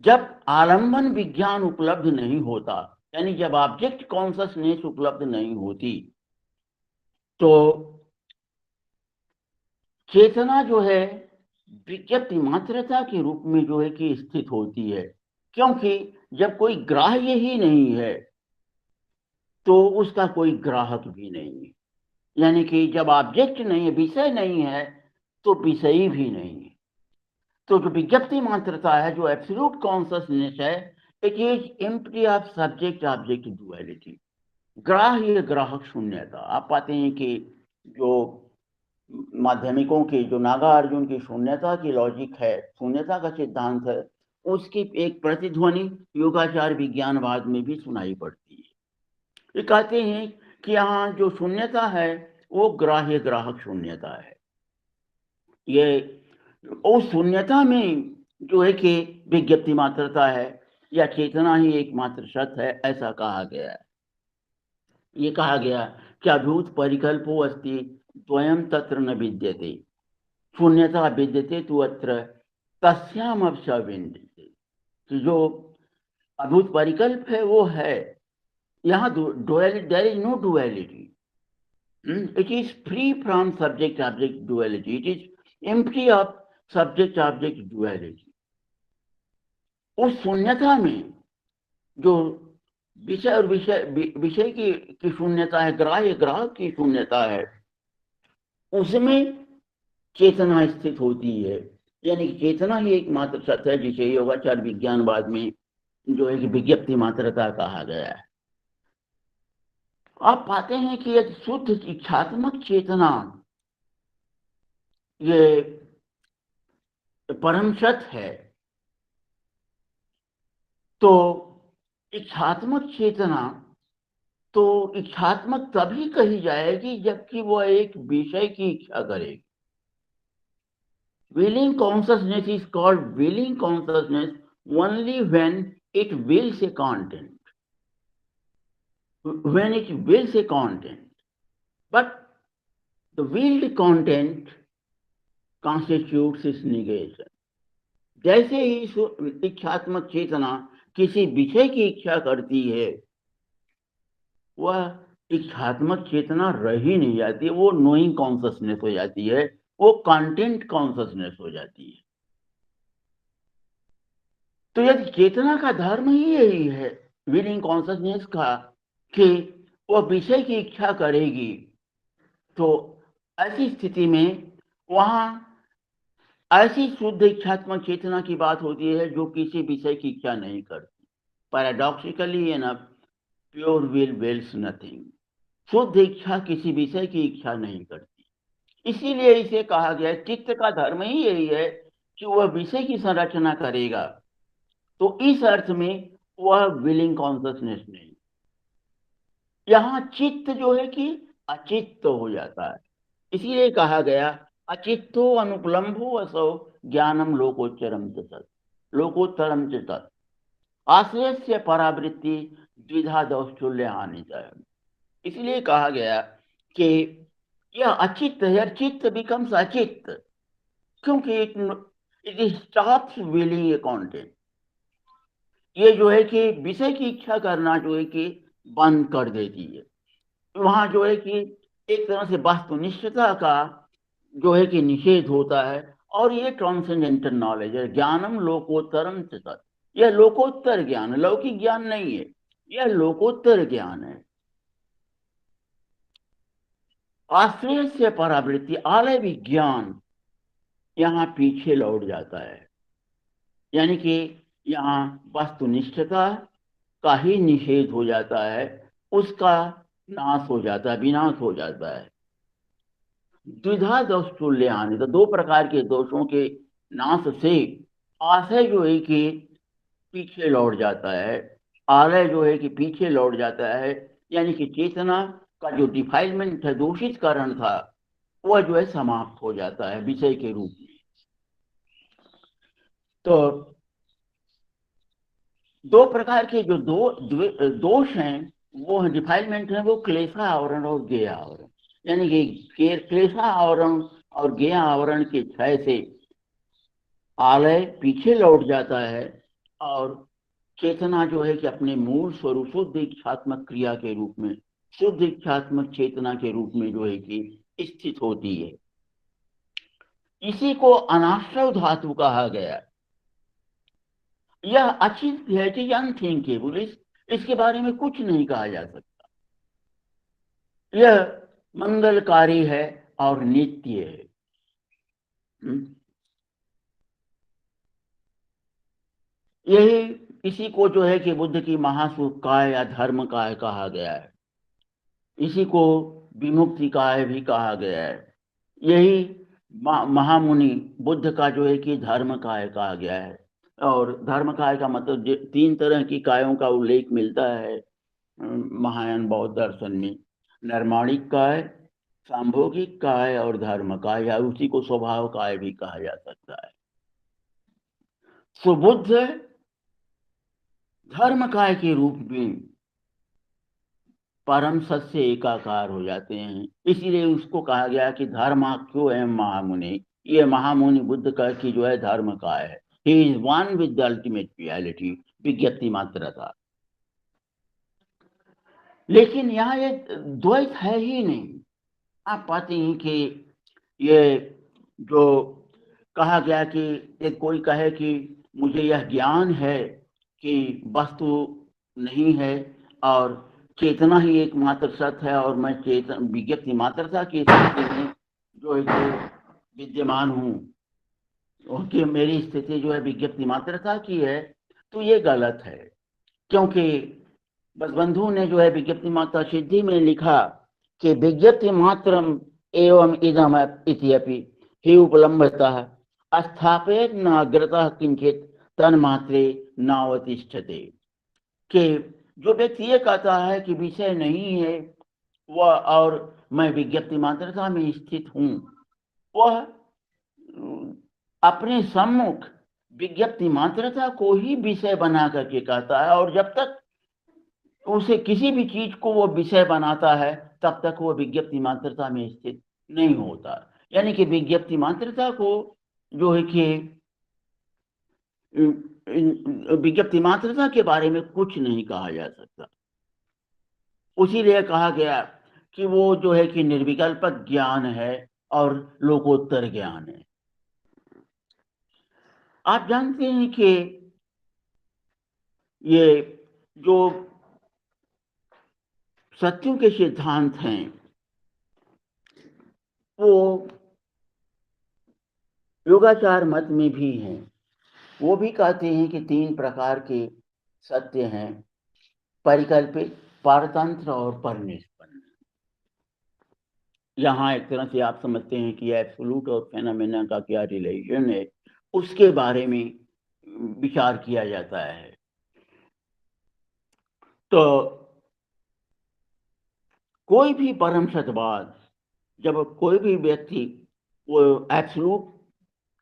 जब आलम्बन विज्ञान उपलब्ध नहीं होता, यानी जब ऑब्जेक्ट कॉन्शसनेस उपलब्ध नहीं होती, तो चेतना जो है विज्ञप्ति मात्रता के रूप में जो है कि स्थित होती है. क्योंकि जब कोई ग्राह्य ही नहीं है तो उसका कोई ग्राहक भी नहीं है. यानी कि जब ऑब्जेक्ट नहीं है, विषय नहीं है, तो विषयी भी नहीं है. तो जो विज्ञप्ति मात्रता है, जो एब्सोल्यूट कॉन्शसनेस है, it is empty of subject object duality, ग्राह्य ग्राहक शून्यता. आप पाते हैं कि जो माध्यमिकों की, जो नागार्जुन की शून्यता की लॉजिक है, शून्यता का सिद्धांत है, उसकी एक प्रतिध्वनि योगाचार विज्ञानवाद में भी सुनाई पड़ती है. ये कहते हैं कि यहाँ जो शून्यता है वो ग्राह्य ग्राहक शून्यता है. ये उस शून्यता में जो है कि विज्ञप्ति मात्रता है या चेतना ही एकमात्र सत्य है, ऐसा कहा गया है. ये कहा गया कि अभूत परिकल्पो अस्ति द्वयं तत्र न विद्यते, शून्यता विद्यते तु अत्र तस्याम अवश्य विद्यते. कि जो अभूत परिकल्प है वो है, यहाँ there is no duality. It is free from subject object duality. It is empty of subject object duality. उस शून्यता में जो विषय और विषय की शून्यता है, ग्राह्य ग्राहक की शून्यता है, उसमें चेतना स्थित होती है. यानी कि चेतना ही एकमात्र सत्य है, जिसे योगाचार विज्ञानवाद में जो है कि विज्ञप्ति मात्रता कहा गया है. आप पाते हैं कि यदि शुद्ध इच्छात्मक चेतना ये परम सत्य है, तो इच्छात्मक चेतना तो इच्छात्मक तभी कही जाएगी जबकि वह एक विषय की इच्छा करेगी. Willing consciousness is called willing consciousness only when it wills a content. When it wills a content. But the willed content constitutes its negation. जैसे ही इच्छात्मक चेतना किसी विषय की इच्छा करती है, वह इच्छात्मक चेतना रह ही नहीं जाती, वो नोइंग कॉन्शसनेस हो जाती है, वो कंटेंट कॉन्शसनेस हो जाती है। तो यदि चेतना का धर्म ही यही है विलिंग कॉन्शसनेस का कि वह विषय की इच्छा करेगी, तो ऐसी स्थिति में वहां ऐसी शुद्ध इच्छात्मक चेतना की बात होती है जो किसी विषय की इच्छा नहीं करती। Paradoxically enough pure will wills nothing. शुद्ध इच्छा किसी विषय की इच्छा नहीं करती, इसीलिए इसे कहा गया चित्त का धर्म ही यही है कि वह विषय की संरचना करेगा। तो इस अर्थ में वह विलिंग कॉन्शसनेस नहीं, यहाँ चित्त जो है कि अचित्त हो जाता है। इसीलिए कहा गया अचित्तो अनुपलम्भो असौ ज्ञानम लोकोच्चरम च तत्, लोकोत्तरम च तत्, आश्रयस्य परावृत्ति द्विधा दौश्चुल्य हानि जाय। इसलिए कहा गया कि यह अचित्त है, चित्त बिकम्स अचित्त क्योंकि it stops willing a content. ये जो है कि विषय की इच्छा करना जो है कि बंद कर देती है। वहां जो है कि एक तरह से वास्तुनिष्ठता का जो है कि निषेध होता है, और ये ट्रांसेंडेंटल नॉलेज है, ज्ञानम लोकोत्तरम च तत्। यह लोकोत्तर ज्ञान, लौकिक ज्ञान नहीं है, यह लोकोत्तर ज्ञान है। आश्रय से परावृत्ति, आलय विज्ञान यहाँ पीछे लौट जाता है, यानी कि यहाँ वस्तुनिष्ठता का ही निषेध हो जाता है, उसका नाश हो जाता है, विनाश हो जाता है। द्विधा दोष तुल्य हानि, तो दो प्रकार के दोषों के नाश से आशय जो है कि पीछे लौट जाता है, आलय जो है कि पीछे लौट जाता है, यानी कि चेतना का जो डिफाइलमेंट है, दूषित कारण था, वह जो है समाप्त हो जाता है विषय के रूप में। तो दो प्रकार के जो दोष हैं, वो डिफाइलमेंट है, वो क्लेशा आवरण और गेय आवरण, यानी कि क्लेशा आवरण और गेय आवरण के क्षय से आलय पीछे लौट जाता है और चेतना जो है कि अपने मूल स्वरूप शुद्ध इच्छात्मक क्रिया के रूप में, शुद्ध इच्छात्मक चेतना के रूप में जो है कि स्थित होती है। इसी को अनाश्रव धातु कहा गया। यह अचिंत्य है कि अनथिंकेबल, इसके बारे में कुछ नहीं कहा जा सकता। यह मंगलकारी है और नित्य है। यही इसी को जो है कि बुद्ध की महासुख काय या धर्म काय कहा गया है, इसी को विमुक्ति काय भी कहा गया है। यही महामुनि बुद्ध का जो है कि धर्म काय कहा गया है। और धर्म काय का मतलब 3 तरह की कायों का उल्लेख मिलता है महायान बौद्ध दर्शन में, नैर्माणिक काय, सांभोगिक काय और धर्म काय, या उसी को स्वभाव काय भी कहा जा सकता है। सुबुद्ध धर्म काय के रूप में परम सत्य एकाकार हो जाते हैं, इसीलिए उसको कहा गया कि धर्माख्यो एवं महामुनि। ये महामुनि बुद्ध का की जो है धर्म काय है। He is one with the ultimate reality, विज्ञप्ति मात्र था। लेकिन यहाँ ये द्वैत है ही नहीं। आप पाते हैं कि ये जो कहा गया कि एक कोई कहे कि मुझे यह ज्ञान है कि वस्तु नहीं है और चेतना ही एकमात्र सत्य है, और मैं चेतन विज्ञप्ति मात्रता की स्थिति में जो है कि विद्यमान हूँ, कि मेरी स्थिति जो है विज्ञप्ति मात्रता की है, तो ये गलत है। क्योंकि बसबंधु ने जो है विज्ञप्ति मात्रा सिद्धि में लिखा कि विज्ञप्ति मात्रम एवं इदम इत्यपि ही उपलम्बतः स्थापित न अग्रतः किंचित तन्मात्रे नावतिष्ठते। कि जो व्यक्ति ये कहता है कि विषय नहीं है वह और मैं विज्ञप्ति मात्रता में स्थित हूँ, वह अपने सम्मुख विज्ञप्ति मात्रता को ही विषय बना करके कहता है, और जब तक उसे किसी भी चीज को वो विषय बनाता है तब तक वो विज्ञप्ति मात्रता में स्थित नहीं होता। यानी कि विज्ञप्ति मात्रता को जो है कि विज्ञप्ति मात्रता के बारे में कुछ नहीं कहा जा सकता। उसीलिए कहा गया कि वो जो है कि निर्विकल्पक ज्ञान है और लोकोत्तर ज्ञान है। आप जानते हैं कि ये जो सत्यों के सिद्धांत हैं वो योगाचार मत में भी हैं। वो भी कहते हैं कि 3 प्रकार के सत्य हैं, परिकल्पित, पारतंत्र और परनिष्पन्न। यहाँ एक तरह से आप समझते हैं कि एब्सोल्यूट और फेनोमेना का क्या रिलेशन है, उसके बारे में विचार किया जाता है। तो कोई भी परम सत्यवाद, जब कोई भी व्यक्ति, वो एब्सोल्यूट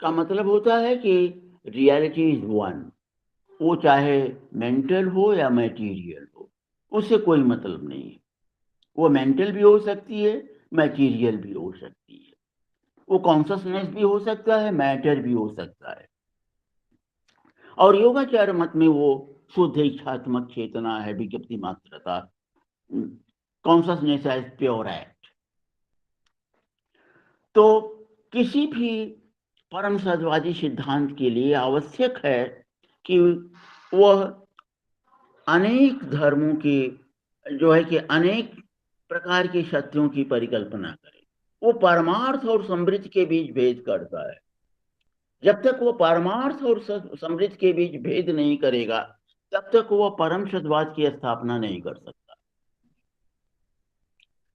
का मतलब होता है कि रियलिटी इज वन, वो चाहे मेंटल हो या मैटीरियल हो, उससे कोई मतलब नहीं है। वो मेंटल भी हो सकती है, मैटीरियल भी हो सकती है, वो कॉन्शसनेस भी हो सकता है, मैटर भी हो सकता है। और योगाचार मत में वो शुद्ध इच्छात्मक चेतना है, विज्ञप्ति मात्रता, कॉन्शसनेस एज प्योर एक्ट। तो किसी भी परम सत्यवादी सिद्धांत के लिए आवश्यक है कि वह अनेक धर्मों की जो है कि अनेक प्रकार के सत्यों की परिकल्पना करे। वो परमार्थ और समृद्धि के बीच भेद करता है। जब तक वो परमार्थ और समृद्धि के बीच भेद नहीं करेगा तब तक वो परम सत्यवाद की स्थापना नहीं कर सकता।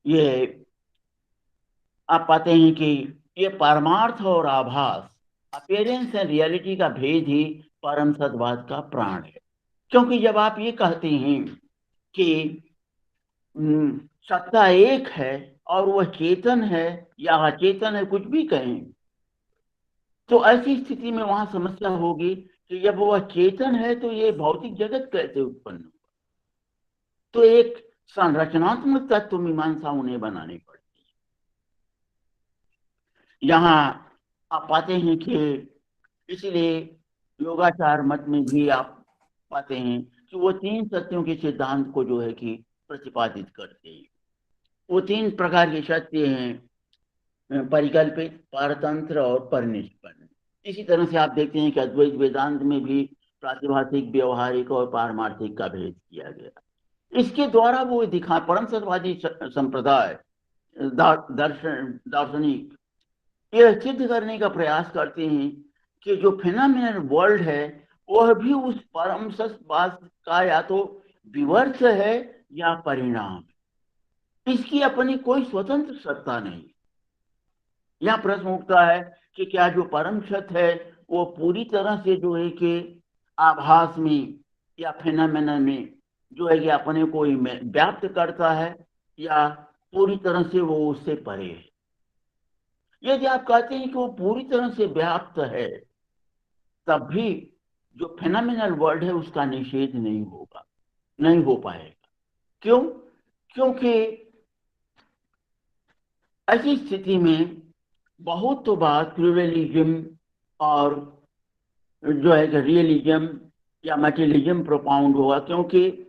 ये आप पाते हैं कि ये परमार्थ और आभास, अपीयरेंस एंड रियलिटी का भेद ही परम सत्यवाद का प्राण है। क्योंकि जब आप ये कहते हैं कि सत्ता एक है और वह चेतन है या अचेतन है, कुछ भी कहें, तो ऐसी स्थिति में वहां समस्या होगी कि जब वह चेतन है तो ये भौतिक जगत कैसे उत्पन्न हुआ। तो एक संरचनात्मक तत्व मीमांसा उन्हें बनानी पड़ती है। यहाँ आप पाते हैं कि इसलिए योगाचार मत में भी आप पाते हैं कि वो 3 सत्यों के सिद्धांत को जो है कि प्रतिपादित करते हैं। वो 3 प्रकार के सत्य हैं, परिकल्पित, पारतंत्र और परनिष्पन्न। इसी तरह से आप देखते हैं कि अद्वैत वेदांत में भी प्रातिभाषिक, व्यवहारिक और पारमार्थिक का भेद किया गया। इसके द्वारा वो दिखा परम सत्यवादी संप्रदाय दार्शनिक यह सिद्ध करने का प्रयास करते हैं कि जो फिनोमिनल वर्ल्ड है वह भी उस परम सत्यवाद का या तो विवर्त है या परिणाम। इसकी अपनी कोई स्वतंत्र सत्ता नहीं। यह प्रश्न उठता है कि क्या जो परम सत्य है वो पूरी तरह से जो है कि आभास में या फिनोमेना में जो है कि अपने को व्याप्त करता है या पूरी तरह से वो उससे परे है। यदि आप कहते हैं कि वो पूरी तरह से व्याप्त है तब भी जो फिनोमिनल वर्ल्ड है उसका निषेध नहीं होगा, नहीं हो पाएगा। क्यों? क्योंकि ऐसी स्थिति में बहुत तो बात प्लूरलिज्म और जो है कि रियलिज्म या मटेरियलिज्म प्रोपाउंड होगा, क्योंकि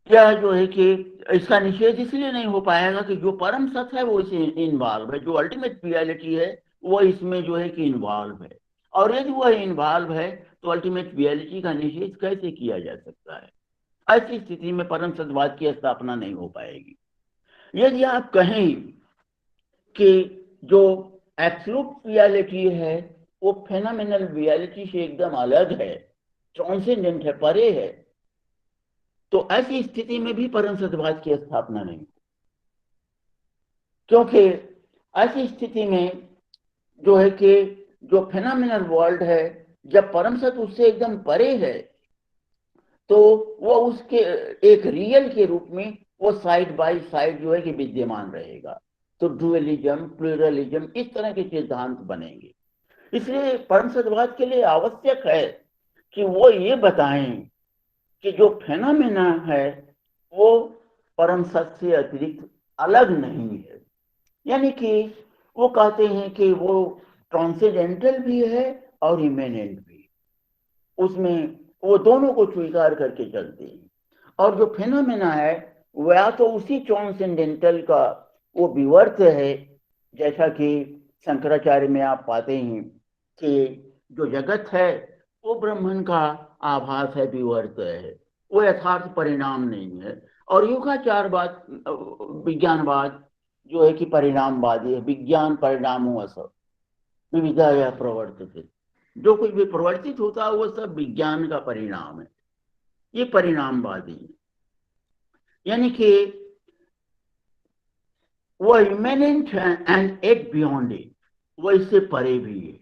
यह जो है कि इसका निषेध इसलिए नहीं हो पाएगा कि जो परम सत्य है वो इसे इन्वॉल्व है, जो अल्टीमेट रियलिटी है वो इसमें जो है कि इन्वॉल्व है। और यदि वह इन्वॉल्व है तो अल्टीमेट रियलिटी का निषेध कैसे किया जा सकता है? ऐसी स्थिति में परम सत्यवाद की स्थापना नहीं हो पाएगी। यदि आप कहें कि जो एब्सोल्यूट रियलिटी है वो फेनोमेनल रियलिटी से एकदम अलग है, ट्रांसेंडेंट है, परे है, तो ऐसी स्थिति में भी परम सत्यवाद की स्थापना नहीं, क्योंकि ऐसी स्थिति में जो है कि जो फेनोमेनल वर्ल्ड है जब परम सत्य उससे एकदम परे है तो वो उसके एक रियल के रूप में वो साइड बाय साइड जो है कि विद्यमान रहेगा। तो ड्यूअलिज्म, प्लूरलिज्म, इस तरह के सिद्धांत बनेंगे। इसलिए परम सत्यवाद के लिए आवश्यक है कि वो ये बताएं कि जो फेनोमेना है वो परम सत्य से अतिरिक्त अलग नहीं है। यानी कि वो कहते हैं कि वो ट्रांसेंडेंटल भी है और इमेनेंट भी, उसमें वो दोनों को स्वीकार करके चलते हैं। और जो फेनोमेना है वह या तो उसी ट्रांसेंडेंटल का वो विवर्त है, जैसा कि शंकराचार्य में आप पाते हैं कि जो जगत है वो ब्रह्मन का आभास है, विवर्त है, वो यथार्थ परिणाम नहीं है। और योगाचारवाद, विज्ञानवाद जो है कि परिणामवादी है, विज्ञान परिणामों सब विविधा या प्रवर्तित, जो कुछ भी प्रवर्तित होता है वो सब विज्ञान का परिणाम है, ये परिणामवादी है। यानी कि वो इमेनेंट है एंड एट बियॉन्ड इट, वो इससे परे भी है।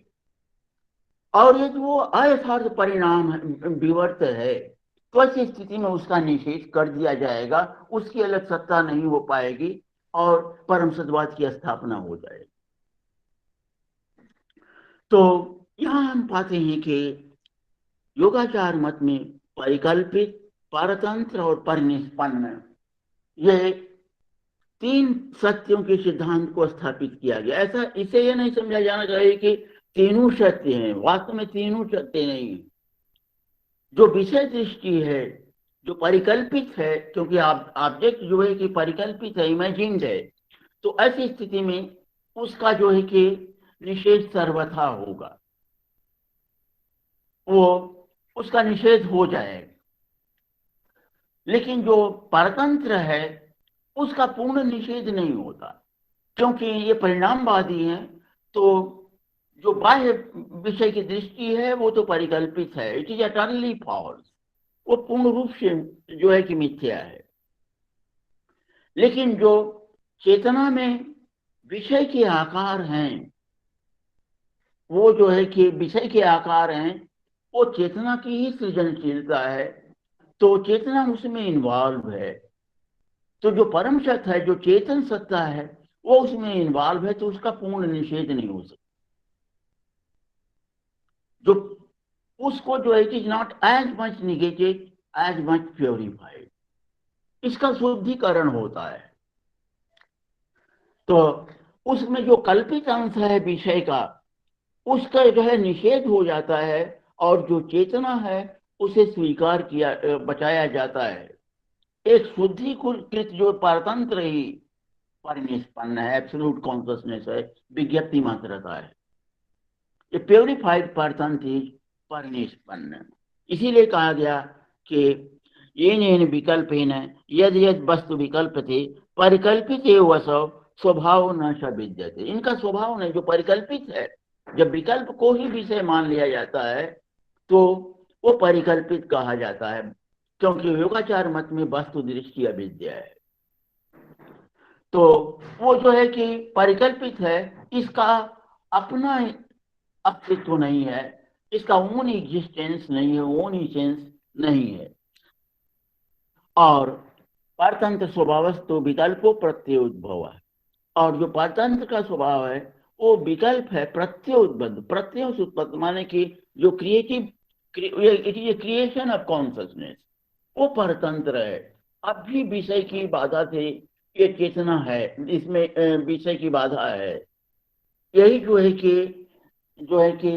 और यदि वो अयथार्थ परिणाम विवर्त है तो ऐसी स्थिति में उसका निषेध कर दिया जाएगा, उसकी अलग सत्ता नहीं हो पाएगी और परम सत्यवाद की स्थापना हो जाएगी। तो यहां हम पाते हैं कि योगाचार मत में परिकल्पित, परतंत्र और परिनिष्पन्न, ये तीन सत्यों के सिद्धांत को स्थापित किया गया। ऐसा इसे यह नहीं समझा जाना चाहिए कि तीनों सत्य हैं, वास्तव में तीनों सत्य नहीं। जो विषय दृष्टि है, जो परिकल्पित है, क्योंकि ऑब्जेक्ट जो है कि परिकल्पित है, इमेजिन्ड है, तो ऐसी स्थिति में उसका जो है कि निषेध सर्वथा होगा, वो उसका निषेध हो जाएगा। लेकिन जो परतंत्र है उसका पूर्ण निषेध नहीं होता, क्योंकि ये परिणामवादी है। तो जो बाह्य विषय की दृष्टि है वो तो परिकल्पित है, इट इज एटर्नली फॉल्स, वो पूर्ण रूप से जो है कि मिथ्या है। लेकिन जो चेतना में विषय के आकार हैं, वो जो है कि विषय के आकार हैं, वो चेतना की ही सृजनशीलता है, तो चेतना उसमें इन्वॉल्व है। तो जो परम सत्य है, जो चेतन सत्ता है, वो उसमें इन्वॉल्व है, तो उसका पूर्ण निषेध नहीं हो सकता। जो उसको जो it is not as much negated as much purified, इसका शुद्धिकरण होता है। तो उसमें जो कल्पित अंश है विषय का, उसका जो है निषेध हो जाता है, और जो चेतना है उसे स्वीकार किया, बचाया जाता है। एक शुद्धिकृत जो परतंत्र ही परिनिष्पन्न है, एब्सोल्यूट कॉन्शसनेस है, विज्ञप्ति मात्रता है। ये प्योरिफाइड परतंत्र ही परिनिष्पन्न। इसीलिए कहा गया कि येन विकल्पेन यद यद वस्तु विकल्पते परिकल्पित वसव स्वभाव न स विद्यते। इनका स्वभाव नहीं, जो परिकल्पित है, जब विकल्प को ही विषय मान लिया जाता है तो वो परिकल्पित कहा जाता है, क्योंकि योगाचार मत में वस्तु दृष्टि अविद्या है। तो वो जो है कि परिकल्पित है, इसका अपना अस्तित्व नहीं है, इसका ओन एग्जिस्टेंस नहीं है, ओन इसेंस नहीं है। और परतंत्र स्वभावस्तु विकल्पो प्रत्योद्भव है, और जो परतंत्र का स्वभाव है वो विकल्प है, प्रत्योद्बद्ध, प्रत्यय से उत्पत्ति, माने कि जो creative, it is creation of consciousness, वो परतंत्र है। अब भी विषय की बाधा से ये चेतना है, इसमें विषय की बाधा है। यही जो है कि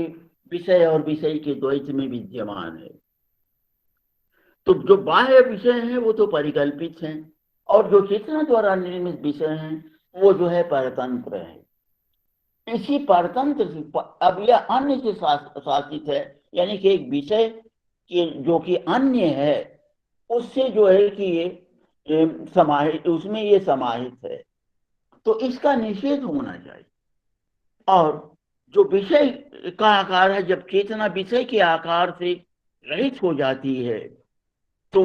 विषय और विषय के द्वैत में विद्यमान है। तो जो बाह्य विषय हैं वो तो परिकल्पित हैं, और जो चेतना द्वारा निर्मित विषय हैं वो जो है परतंत्र है। इसी परतंत्र से अब यह अन्य से शासित है, यानी कि एक विषय जो कि अन्य है उससे जो है कि ये समाहित, उसमें ये समाहित है, तो इसका निषेध होना चाहिए। और जो विषय का आकार है, जब चेतना विषय के आकार से रहित हो जाती है तो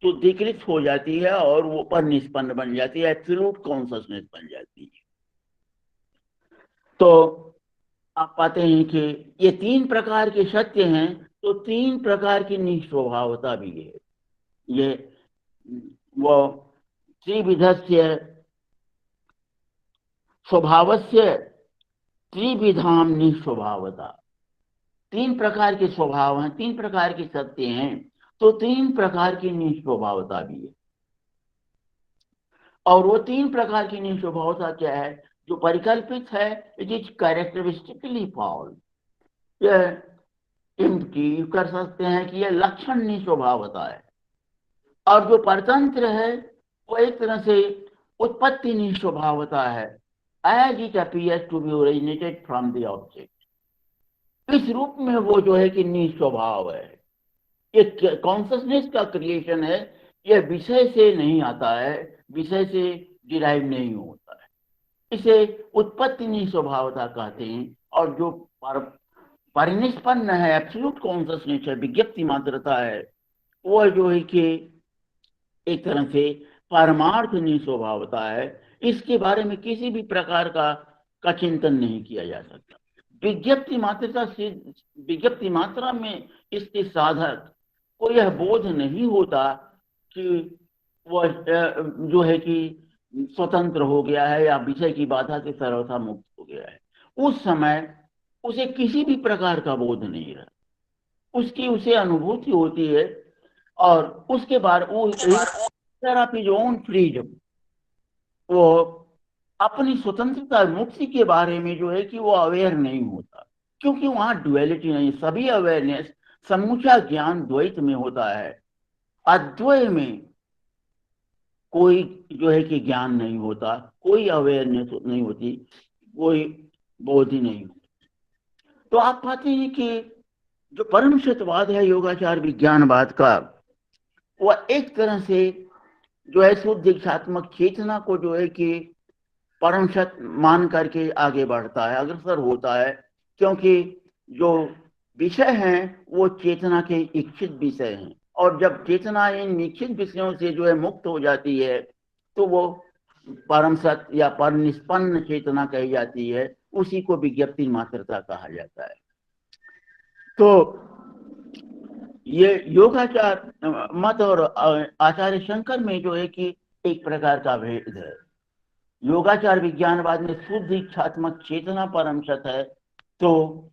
विकृत हो जाती है और वो पर निष्पन्न बन जाती है, एब्सोल्यूट कॉन्शसनेस बन जाती है। तो आप पाते हैं कि ये तीन प्रकार के सत्य हैं, तो तीन प्रकार की निस्वभावता भी है। ये वो त्रिविधस्य स्वभावस्य त्रिविधाम निस्वभावता, 3 प्रकार के स्वभाव हैं, 3 प्रकार के सत्य हैं, तो 3 प्रकार की निस्वभावता भी है। और वो 3 प्रकार की निस्वभावता क्या है? जो परिकल्पित है, इट इज कैरेक्टरिस्टिकली फॉल्स, यह एम्प्टी कर सकते हैं कि यह लक्षण निस्वभावता है। और जो परतंत्र है वो एक तरह से उत्पत्ति निस्वभावता है, as it appears to be originated from the object. इस रूप में वो जो है कि निस्वभाव है, एक कॉन्शसनेस का क्रिएशन है, यह विषय से नहीं आता है, विषय से डिराइव नहीं होता है, इसे उत्पत्ति निस्वभावता कहते हैं। और जो परिनिष्पन्न है, एब्सोल्यूट कॉन्शसनेस है, विज्ञप्ति मात्रता है, वह जो है कि एक तरह से परमार्थ निस्वभावता है। इसके बारे में किसी भी प्रकार का चिंतन नहीं किया जा सकता। विज्ञप्ति मात्रता से, विज्ञप्ति मात्रा में इसके साधक को यह बोध नहीं होता कि वह जो है कि स्वतंत्र हो गया है या विषय की बाधा से सर्वथा मुक्त हो गया है। उस समय उसे किसी भी प्रकार का बोध नहीं रहा, उसकी उसे अनुभूति होती है, और उसके बाद वो हिज ओन फ्रीडम, वो अपनी स्वतंत्रता मुक्ति के बारे में जो है कि वो अवेयर नहीं होता, क्योंकि वहां ड्युअलिटी नहीं, सभी अवेयरनेस, समूचा ज्ञान द्वैत में होता है। अद्वैत में कोई जो है कि ज्ञान नहीं होता, कोई अवेयरनेस नहीं होती, कोई बोध ही नहीं होता। तो आप पाते हैं कि जो परम सत्यवाद है योगाचार विज्ञानवाद का, वह एक तरह से जो है शुद्ध इच्छात्मक चेतना को जो है कि परम सत्य मान करके आगे बढ़ता है, अग्रसर होता है, क्योंकि जो विषय हैं वो चेतना के इच्छित विषय हैं, और जब चेतना इन निश्चित विषयों से जो है मुक्त हो जाती है तो वो परम सत्य या परनिष्पन्न चेतना कही जाती है, उसी को विज्ञप्ति मात्रता कहा जाता है। तो ये योगाचार मत और आचार्य शंकर में जो है कि एक प्रकार का भेद है। योगाचार विज्ञानवाद में शुद्ध इच्छात्मक चेतना परम सत्य है, तो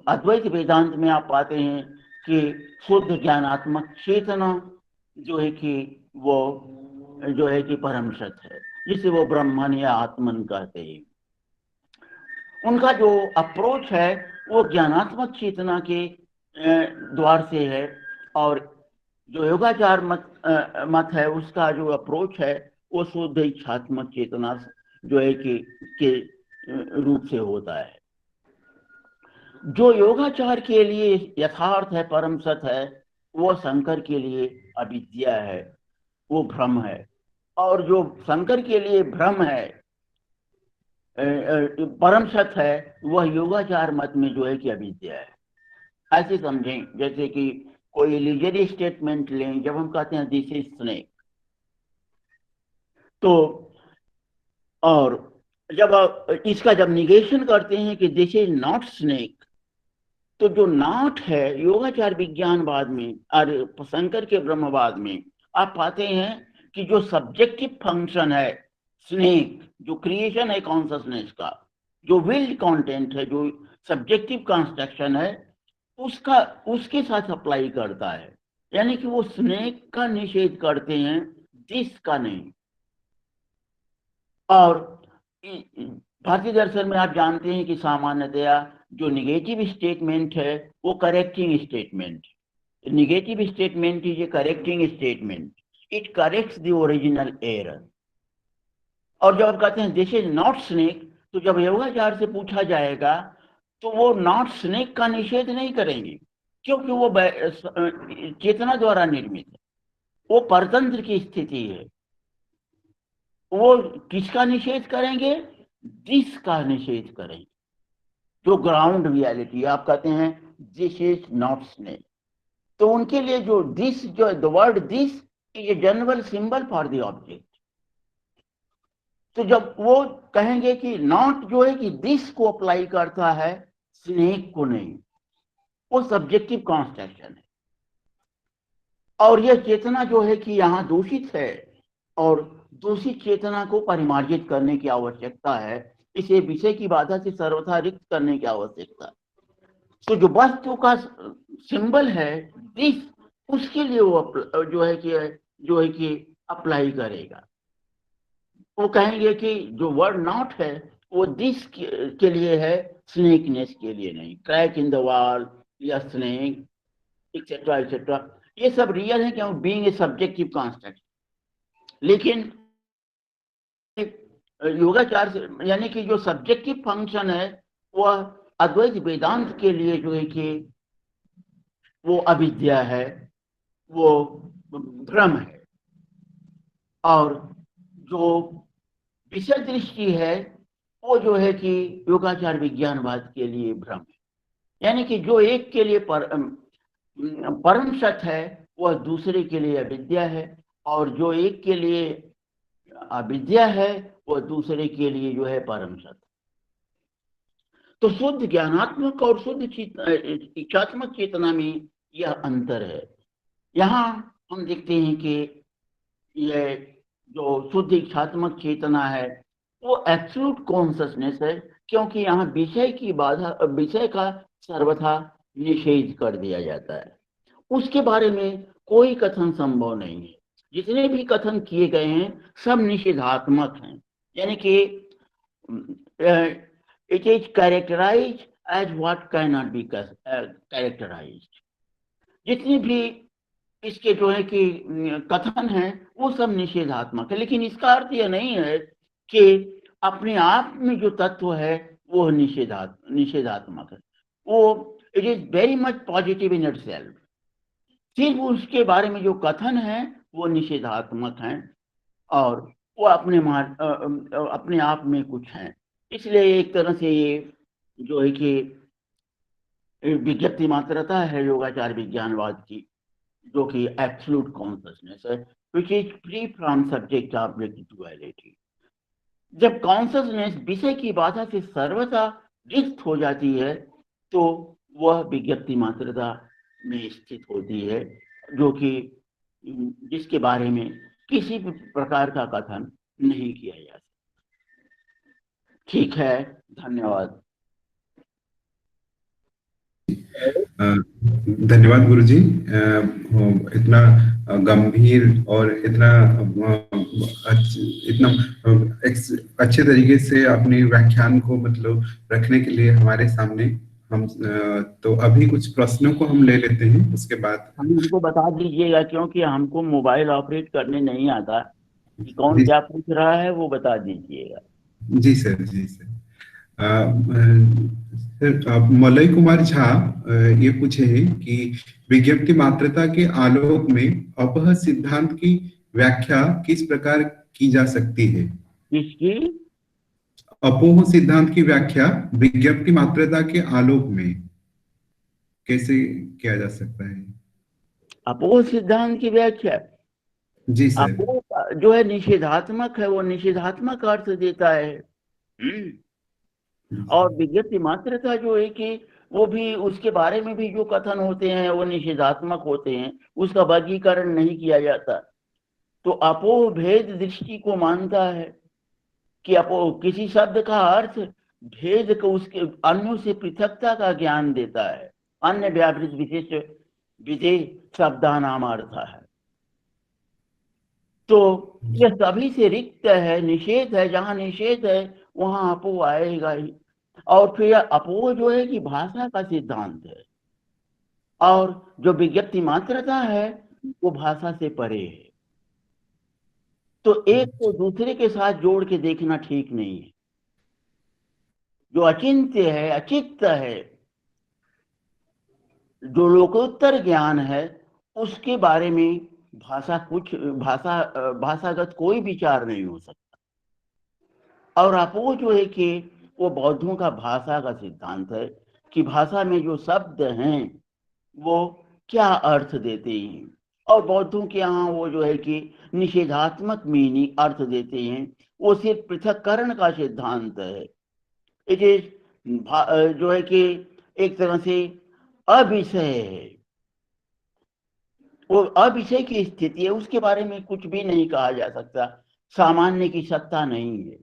अद्वैत वेदांत में आप पाते हैं कि शुद्ध ज्ञानात्मक चेतना जो है कि वो जो है कि परम सत्य है, जिसे वो ब्रह्मन या आत्मन कहते हैं। उनका जो अप्रोच है वो ज्ञानात्मक चेतना के द्वार से है, और जो योगाचार मत है उसका जो अप्रोच है वो शुद्ध इच्छात्मक चेतना जो है कि के रूप से होता है। जो योगाचार के लिए यथार्थ है, परम सत्य है, वो शंकर के लिए अविद्या है, वो भ्रम है। और जो शंकर के लिए भ्रम है, परम सत्य है, वह योगाचार मत में जो है कि अविद्या है। ऐसे समझें जैसे कि कोई लीजरी स्टेटमेंट लें, जब हम कहते हैं दिस इज स्नेक, तो और जब इसका जब निगेशन करते हैं कि दिस इज नॉट स्नेक, तो जो नॉट है योगाचार विज्ञानवाद में और शंकर के ब्रह्मवाद में आप पाते हैं कि जो सब्जेक्टिव फंक्शन है स्नेक, जो क्रिएशन है कॉन्शसनेस का, जो विल्ड कंटेंट है, जो सब्जेक्टिव कंस्ट्रक्शन है, उसका उसके साथ अप्लाई करता है। यानी कि वो स्नेक का निषेध करते हैं, दिस का नहीं। और भारतीय दर्शन में आप जानते हैं कि सामान्यतया जो निगेटिव स्टेटमेंट है वो correcting statement, negative statement is a correcting statement, it corrects the original error. और जब आप कहते हैं दिस इज नॉट स्नेक, तो जब योगाचार से पूछा जाएगा तो वो नॉट स्नेक का निषेध नहीं करेंगे, क्योंकि वो चेतना द्वारा निर्मित है, वो परतंत्र की स्थिति है। वो किसका निषेध करेंगे? दिस का निषेध करेंगे, जो ग्राउंड रियलिटी आप कहते हैं दिस इज नॉट स्नेक। तो उनके लिए जो दिस, जो the word this is a general symbol for the object. तो जब वो कहेंगे कि नॉट जो है कि दिस को अप्लाई करता है, स्नेक को नहीं, वो सब्जेक्टिव कंस्ट्रक्शन है। और यह चेतना जो है कि यहाँ दूषित है, और दूषित चेतना को परिमार्जित करने की आवश्यकता है। इसे विषय की बाधा से सर्वथा रिक्त करने की आवश्यकता है। तो जो वस्तु का सिंबल है दिस, उसके लिए वो जो है कि अप्लाई करेगा। वो कहेंगे कि जो वर्ड नॉट है वो दिस के लिए है, स्नेकनेस के लिए नहीं। क्रैक इन द वॉल या स्नेक एक्सेट्रा एक्सेट्रा, ये सब रियल है क्यों, बीइंग ए सब्जेक्टिव कॉन्सेप्ट। लेकिन योगाचार यानी कि जो सब्जेक्टिव फंक्शन है वह अद्वैत वेदांत के लिए जो है कि वो अविद्या है, वो भ्रम है। और जो विषय दृष्टि है वो जो है कि योगाचार विज्ञानवाद के लिए भ्रम है। यानी कि जो एक के लिए परम सत्य है वह दूसरे के लिए अविद्या है, और जो एक के लिए अविद्या है वह दूसरे के लिए जो है परम सत्य। तो शुद्ध ज्ञानात्मक और शुद्ध इच्छात्मक चेतना में यह अंतर है। यहाँ हम देखते हैं कि यह जो शुद्ध इच्छात्मक चेतना है वो एब्सोल्यूट कॉन्शसनेस है, क्योंकि यहाँ विषय की बाधा, विषय का सर्वथा निषेध कर दिया जाता है। उसके बारे में कोई कथन संभव नहीं है। जितने भी कथन किए गए हैं सब निषेधात्मक हैं। यानी कि it is characterised as what can not be characterised. जितनी भी इसके जो है कि कथन है वो सब निषेधात्मक है। लेकिन इसका अर्थ यह नहीं है कि अपने आप में जो तत्व है वो निषेधात्मक है। वो it is very much positive in itself. सिर्फ उसके बारे में जो कथन है वो निषेधात्मक हैं और वो अपने आप में कुछ हैं। इसलिए एक तरह से ये जो है कि विज्ञप्ति मात्रता है योगाचार विज्ञानवाद की, जो कि एब्सोल्यूट कॉन्शसनेस है, which is free from subject object duality. जब कॉन्शसनेस विषय की बाधा से सर्वथा रिक्त हो जाती है तो वह विज्ञप्ति मात्रता में स्थित होती है, जो कि जिसके बारे में किसी भी प्रकार का कथन नहीं किया जा सकता। ठीक है, धन्यवाद। धन्यवाद गुरुजी, इतना गंभीर और इतना अच्छे तरीके से अपने व्याख्यान को मतलब रखने के लिए हमारे सामने। हम तो अभी कुछ प्रश्नों को हम ले लेते हैं, उसके बाद हमको बता दीजिएगा, क्योंकि हमको मोबाइल ऑपरेट करने नहीं आता कि कौन क्या पूछ रहा है, वो बता दीजिएगा। जी सर, जी सर। मलय कुमार झा ये पूछे हैं कि विज्ञप्ति मात्रता के आलोक में अपह सिद्धांत की व्याख्या किस प्रकार की जा सकती है? किसकी? अपोह सिद्धांत की व्याख्या विज्ञप्ति मात्रता के आलोक में कैसे किया जा सकता है? अपोह सिद्धांत की व्याख्या? जी सर। अपोह जो है निषेधात्मक है, वो निषेधात्मक अर्थ देता है। और विज्ञप्ति मात्रता जो है कि वो भी, उसके बारे में भी जो कथन होते हैं वो निषेधात्मक होते हैं, उसका वर्गीकरण नहीं किया जाता। तो अपोह भेद दृष्टि को मानता है कि अपोह किसी शब्द का अर्थ भेद को, उसके अन्यों से पृथकता का ज्ञान देता है। अन्य व्यावृत विशेष विधेय शब्दानाम अर्थ है। तो यह सभी से रिक्त है, निषेध है। जहां निषेध है वहां अपोह आएगा ही। और फिर अपोह जो है कि भाषा का सिद्धांत है, और जो विज्ञप्ति मात्रता है वो भाषा से परे है। तो एक को दूसरे के साथ जोड़ के देखना ठीक नहीं है। जो अचिंत्य है, अचित्त है, जो लोकोत्तर ज्ञान है, उसके बारे में भाषागत कोई विचार नहीं हो सकता। और अपोह जो है कि वो बौद्धों का भाषा का सिद्धांत है कि भाषा में जो शब्द हैं वो क्या अर्थ देते हैं, और बौद्धों के यहाँ वो जो है कि निषेधात्मक मीनिंग अर्थ देते हैं। वो सिर्फ पृथक्करण का सिद्धांत है। इट इज जो है कि एक तरह से अविषय है, वो अविषय की स्थिति है, उसके बारे में कुछ भी नहीं कहा जा सकता। सामान्य की सत्ता नहीं है।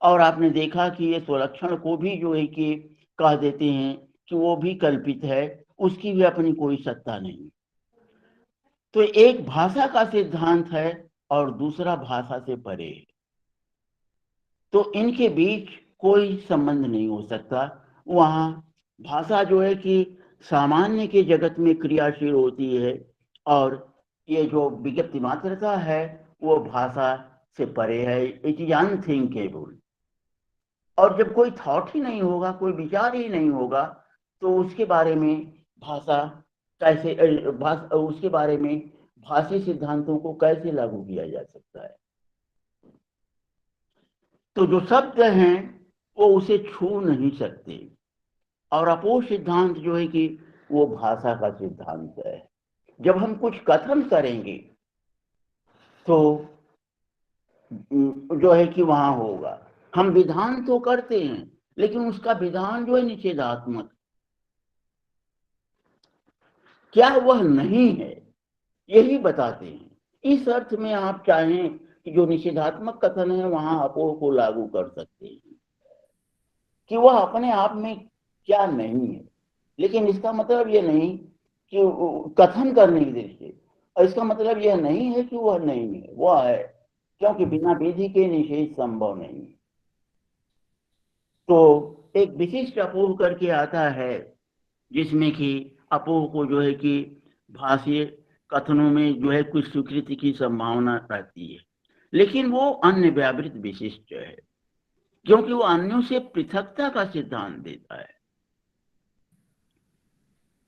और आपने देखा कि ये स्वलक्षण को भी जो है कि कह देते हैं कि वो भी कल्पित है, उसकी भी अपनी कोई सत्ता नहीं। तो एक भाषा का सिद्धांत है और दूसरा भाषा से परे है, तो इनके बीच कोई संबंध नहीं हो सकता। वहाँ भाषा जो है कि सामान्य के जगत में क्रियाशील होती है और ये जो विज्ञप्ति मात्रता है वो भाषा से परे है, इट इज अनथिंकेबल। और जब कोई थॉट ही नहीं होगा, कोई विचार ही नहीं होगा, तो उसके बारे में भाषा कैसे उसके बारे में भाषी सिद्धांतों को कैसे लागू किया जा सकता है। तो जो शब्द हैं वो उसे छू नहीं सकते, और अपोह सिद्धांत जो है कि वो भाषा का सिद्धांत है। जब हम कुछ कथन करेंगे तो जो है कि वहां होगा, हम विधान तो करते हैं लेकिन उसका विधान जो है निषेधात्मक, क्या वह नहीं है, यही बताते हैं। इस अर्थ में आप चाहें कि जो निषेधात्मक कथन है वहां अपोह को लागू कर सकते हैं कि वह अपने आप में क्या नहीं है, लेकिन इसका मतलब यह नहीं कि कथन करने की दृष्टि, और इसका मतलब यह नहीं है कि वह नहीं है, वह है, क्योंकि बिना विधि के निषेध संभव नहीं। तो एक विशिष्ट अपोह करके आता है जिसमें कि अपोह को जो है कि भाषीय कथनों में जो है कुछ स्वीकृति की संभावना रहती है, लेकिन वो अन्य व्यावृत विशिष्ट है, क्योंकि वो अन्यों से पृथकता का सिद्धांत देता है।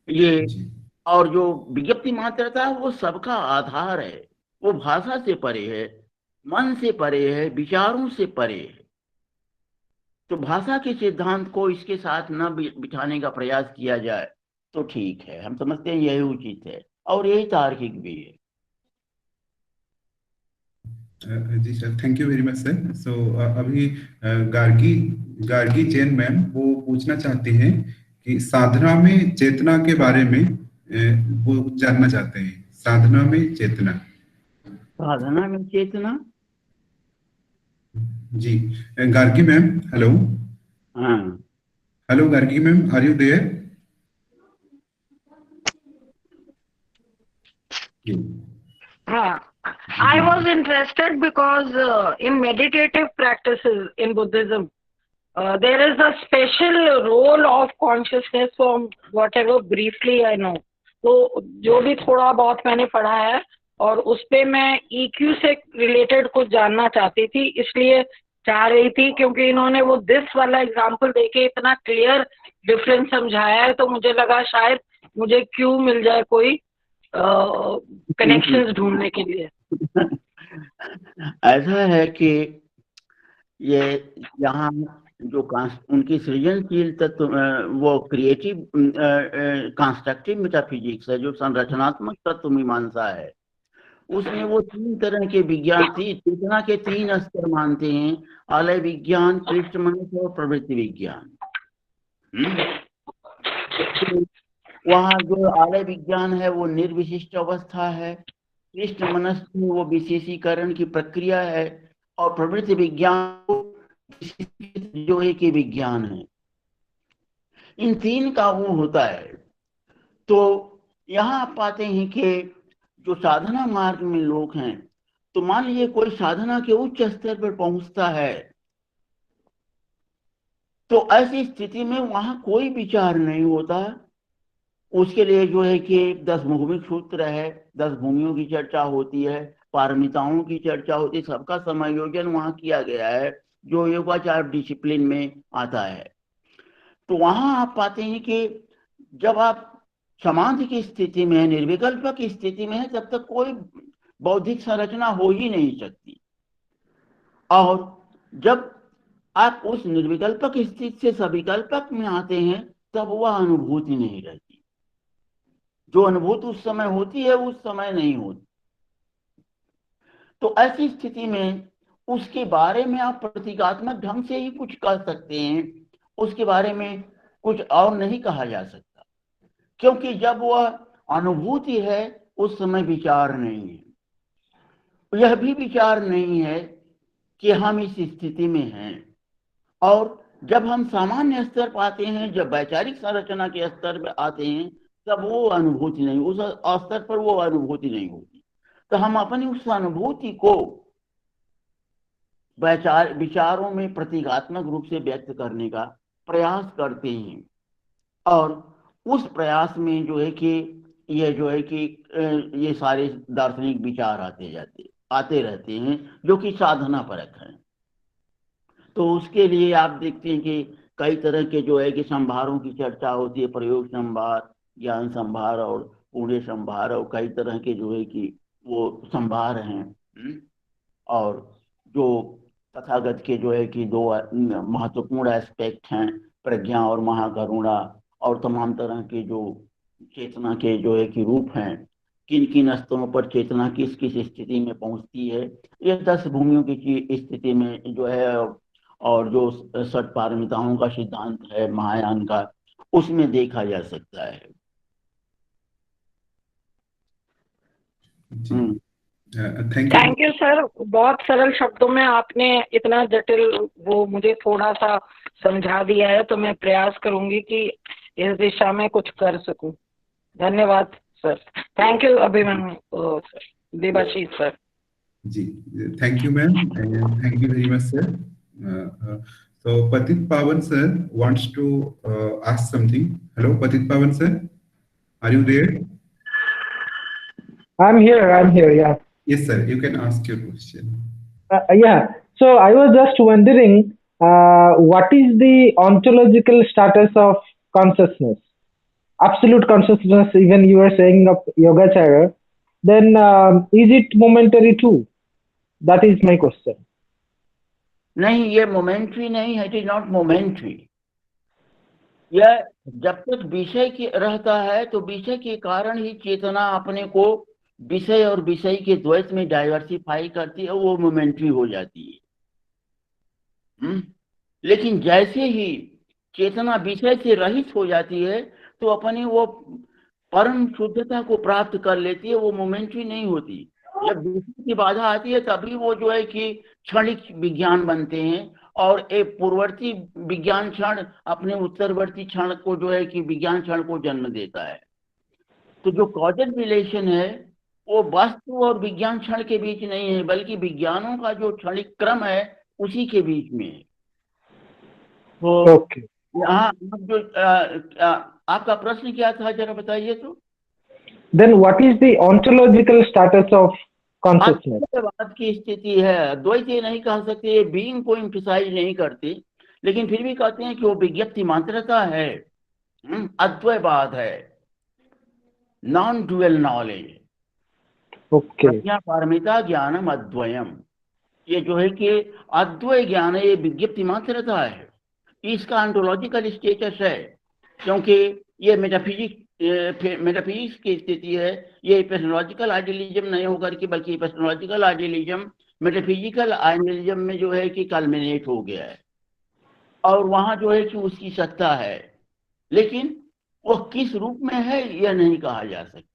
ये और जो विज्ञप्ति मात्रता है वो सबका आधार है, वो भाषा से परे है, मन से परे है, विचारों से परे है। तो भाषा के सिद्धांत को इसके साथ न बिठाने का प्रयास किया जाए तो ठीक है, हम समझते हैं यही उचित है और यही तार्किक भी है। जी sir, thank you very much sir. So अभी गार्गी जैन मैम वो पूछना चाहती हैं कि साधना में चेतना के बारे में वो जानना चाहते हैं। साधना में चेतना। साधना में चेतना? जी गार्गी मैम, हेलो। हाँ, hello Gargi ma'am, are you there? I was interested because in meditative practices in Buddhism, there is a special role of consciousness from whatever briefly I know. तो जो भी थोड़ा बहुत मैंने पढ़ा है और उस पे मैं EQ से रिलेटेड कुछ जानना चाहती थी, इसलिए चाह रही थी, क्योंकि इन्होंने वो दिस वाला एग्जाम्पल देके इतना क्लियर डिफरेंस समझाया है, तो मुझे लगा शायद मुझे क्यू मिल जाए कोई कनेक्शंस ढूंढने के लिए। ऐसा है कि ये यहाँ जो उनकी सृजनशील तत्व, वो क्रिएटिव कंस्ट्रक्टिव मेटाफिजिक्स है, जो संरचनात्मक तत्व मीमांसा है, उसमें वो 3 तरह के विज्ञान, चेतना के 3 स्तर मानते हैं: आलय विज्ञान, कृष्ण मनस और प्रवृत्ति विज्ञान। वहाँ जो आलय विज्ञान है वो निर्विशिष्ट अवस्था है, कृष्ण मनस में वो विशेषीकरण की प्रक्रिया है, और प्रवृत्ति विज्ञान जो है कि विज्ञान है। इन 3 का वो होता है। तो यहाँ आप पाते हैं कि जो साधना मार्ग में लोग हैं, तो मान लीजिए कोई साधना के उच्च स्तर पर पहुंचता है, तो ऐसी स्थिति में वहां कोई विचार नहीं होता। उसके लिए जो है कि 10 भूमिक सूत्र है, 10 भूमियों की चर्चा होती है, पारमिताओं की चर्चा होती है, सबका समायोजन वहां किया गया है जो योगाचार डिसिप्लिन में आता है। तो वहां आप पाते हैं कि जब आप समाधि की स्थिति में है, निर्विकल्प की स्थिति में है, तब तक कोई बौद्धिक संरचना हो ही नहीं सकती। और जब आप उस निर्विकल्पक स्थिति से सविकल्पक में आते हैं, तब वह अनुभूति नहीं रहती। जो अनुभूति उस समय होती है उस समय नहीं होती। तो ऐसी स्थिति में उसके बारे में आप प्रतीकात्मक ढंग से ही कुछ कह सकते हैं, उसके बारे में कुछ और नहीं कहा जा सकता, क्योंकि जब वह अनुभूति है उस समय विचार नहीं है। यह भी विचार नहीं है कि हम इस स्थिति में हैं। और जब हम सामान्य स्तर पर आते हैं, जब वैचारिक संरचना के स्तर पर आते हैं, तब वो अनुभूति नहीं, उस स्तर पर वो अनुभूति नहीं होती। तो हम अपनी उस अनुभूति को विचारों में प्रतीकात्मक रूप से व्यक्त करने का प्रयास करते हैं, और उस प्रयास में जो है कि ये सारे दार्शनिक विचार आते रहते हैं, जो कि साधना परक हैं। तो उसके लिए आप देखते हैं कि कई तरह के जो है कि संभारों की चर्चा होती है, प्रयोग संभार, ज्ञान संभार और पूर्ण संभार, और कई तरह के जो है कि वो संभार हैं। और जो तथागत के जो है कि दो महत्वपूर्ण एस्पेक्ट हैं, प्रज्ञा और महाकरुणा, और तमाम तरह के जो चेतना के जो है कि रूप हैं, किन किन स्तरों पर चेतना किस किस स्थिति में पहुंचती है, ये 10 भूमियों की स्थिति में जो है, और जो षट पारमिताओं का सिद्धांत है महायान का, उसमें देखा जा सकता है। Thank you sir. बहुत सरल शब्दों में आपने इतना जटिल वो मुझे थोड़ा सा समझा दिया है, तो मैं प्रयास करूंगी कि इस दिशा में कुछ कर सकूं। धन्यवाद sir. Thank you Abhimanyu Devashish sir. जी, thank you ma'am, and thank you very much sir. So Patit Pawan sir wants to ask something. Hello Patit Pawan sir, are you there? I'm here, yeah. Yes sir, you can ask your question. Yeah, so I was just wondering, what is the ontological status of consciousness? Absolute consciousness, even you are saying of Yogacara, then is it momentary too? That is my question. नहीं, ये momentary नहीं है, it is not momentary. यह जब तक विषय के रहता है तो विषय के कारण ही चेतना अपने को विषय और विषय के द्वैत में डाइवर्सिफाई करती है, वो मोमेंट्री हो जाती है। लेकिन जैसे ही चेतना विषय से रहित हो जाती है तो अपनी वो परम शुद्धता को प्राप्त कर लेती है, वो मोमेंट्री नहीं होती। जब विषय की बाधा आती है तभी वो जो है कि क्षणिक विज्ञान बनते हैं, और एक पूर्ववर्ती विज्ञान क्षण अपने उत्तरवर्ती क्षण को जो है कि विज्ञान क्षण को जन्म देता है। तो जो कॉजल रिलेशन है वो वस्तु और विज्ञान क्षण के बीच नहीं है, बल्कि विज्ञानों का जो क्षणिक क्रम है उसी के बीच में है। तो यहाँ जो आपका प्रश्न क्या था, जरा बताइए तो। Then what is the ontological status of consciousness? अद्वैतवाद की स्थिति है। अद्वैत ये नहीं कह सकते, बीइंग को एम्फसाइज नहीं करते, लेकिन फिर भी कहते हैं कि वो विज्ञप्ति मात्रता है, अद्वैतवाद है, नॉन ड्यूअल नॉलेज। प्रज्ञा पारमिता ज्ञानम अद्वयम, ये जो है कि अद्वैत ज्ञान है, ये विज्ञप्ति मात्रता है। इसका ऑन्टोलॉजिकल स्टेटस है, क्योंकि ये मेटाफिजिक्स की स्थिति है। ये एपिस्टेमोलॉजिकल आइडियलिज्म नहीं होकर के, बल्कि एपिस्टेमोलॉजिकल आइडियलिज्म मेटाफिजिकल आइडियलिज्म में जो है कि कल्मिनेट हो गया है, और वहां जो है कि उसकी सत्ता है, लेकिन वो किस रूप में है यह नहीं कहा जा सकता।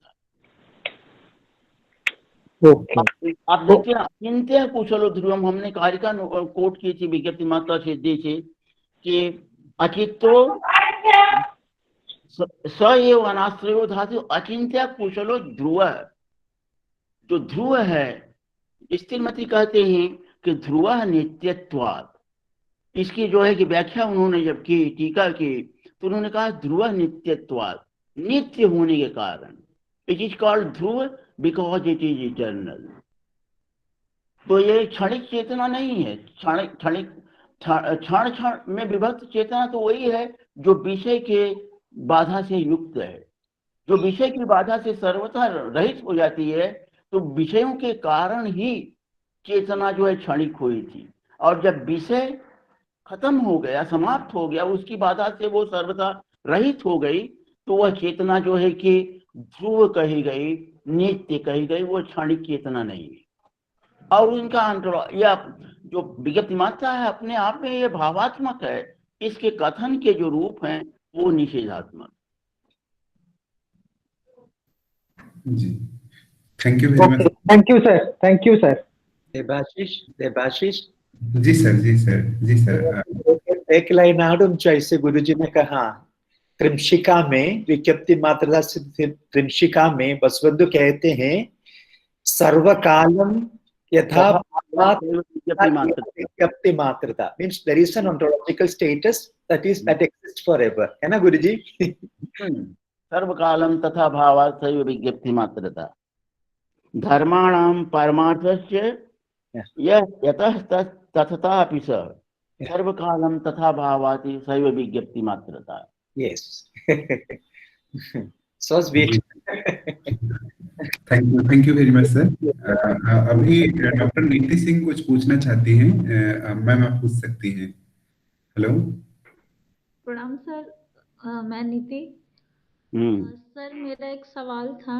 आप देखिए, अचिंत्य कुशलो ध्रुवम, हमने कारिका कोट की थी विज्ञप्ति मात्रा सिद्धि से कि अचित्तो स एव अनाश्रयो धातु अचिंत्य कुशलो ध्रुव। जो ध्रुव है, स्थिरमति कहते हैं कि ध्रुव नित्यत्वात्। इसकी जो है कि व्याख्या उन्होंने जब की, टीका की, तो उन्होंने कहा ध्रुव नित्यत्वात्, नित्य होने के कारण। It is called Dhruv because it is eternal. तो ये क्षणिक चेतना नहीं है, क्षण क्षण में विभक्त चेतना तो वही है जो विषय के बाधा से युक्त है। जो विषय की बाधा से सर्वथा रहित हो जाती है, तो विषयों के कारण ही चेतना जो है क्षणिक हुई थी, और जब विषय खत्म हो गया, समाप्त हो गया, उसकी बाधा से वो सर्वथा रहित हो गई, तो वह चेतना जो है कि ध्रुव कही गई, नित्य कही गई, वो क्षणिक चेतना नहीं है। और उनका या जो विज्ञप्ति मात्रा है अपने आप में ये भावात्मक है, इसके कथन के जो रूप हैं वो निषेधात्मक। जी, thank you very much. Thank you sir, thank you sir. Debashish, जी सर, जी सर, जी सर। एक लाइन आडम जैसे गुरुजी ने कहा, त्रिमशिका में विज्ञप्ति मात्रता से त्रिमशिका में बसवंतु कहते हैं सर्वकालम यथा तथा भावात् विज्ञप्ति मात्र विज्ञप्ति मात्रता means there is an ontological status that exists forever, है ना गुरुजी? सर्वकालम तथा भावात् सैव विज्ञप्ति मात्रता धर्माणां परमार्थस्य यः यतः तथता अपि सः सर्वकालम तथा भावात् सैव विज्ञप्ति मात्रता। Yes. So sweet. Thank you very much sir. अभी डॉक्टर नीति सिंह कुछ पूछना चाहती हैं। मैम आप पूछ सकती हैं। हेलो। प्रणाम सर, मैं नीति। सर मेरा एक सवाल था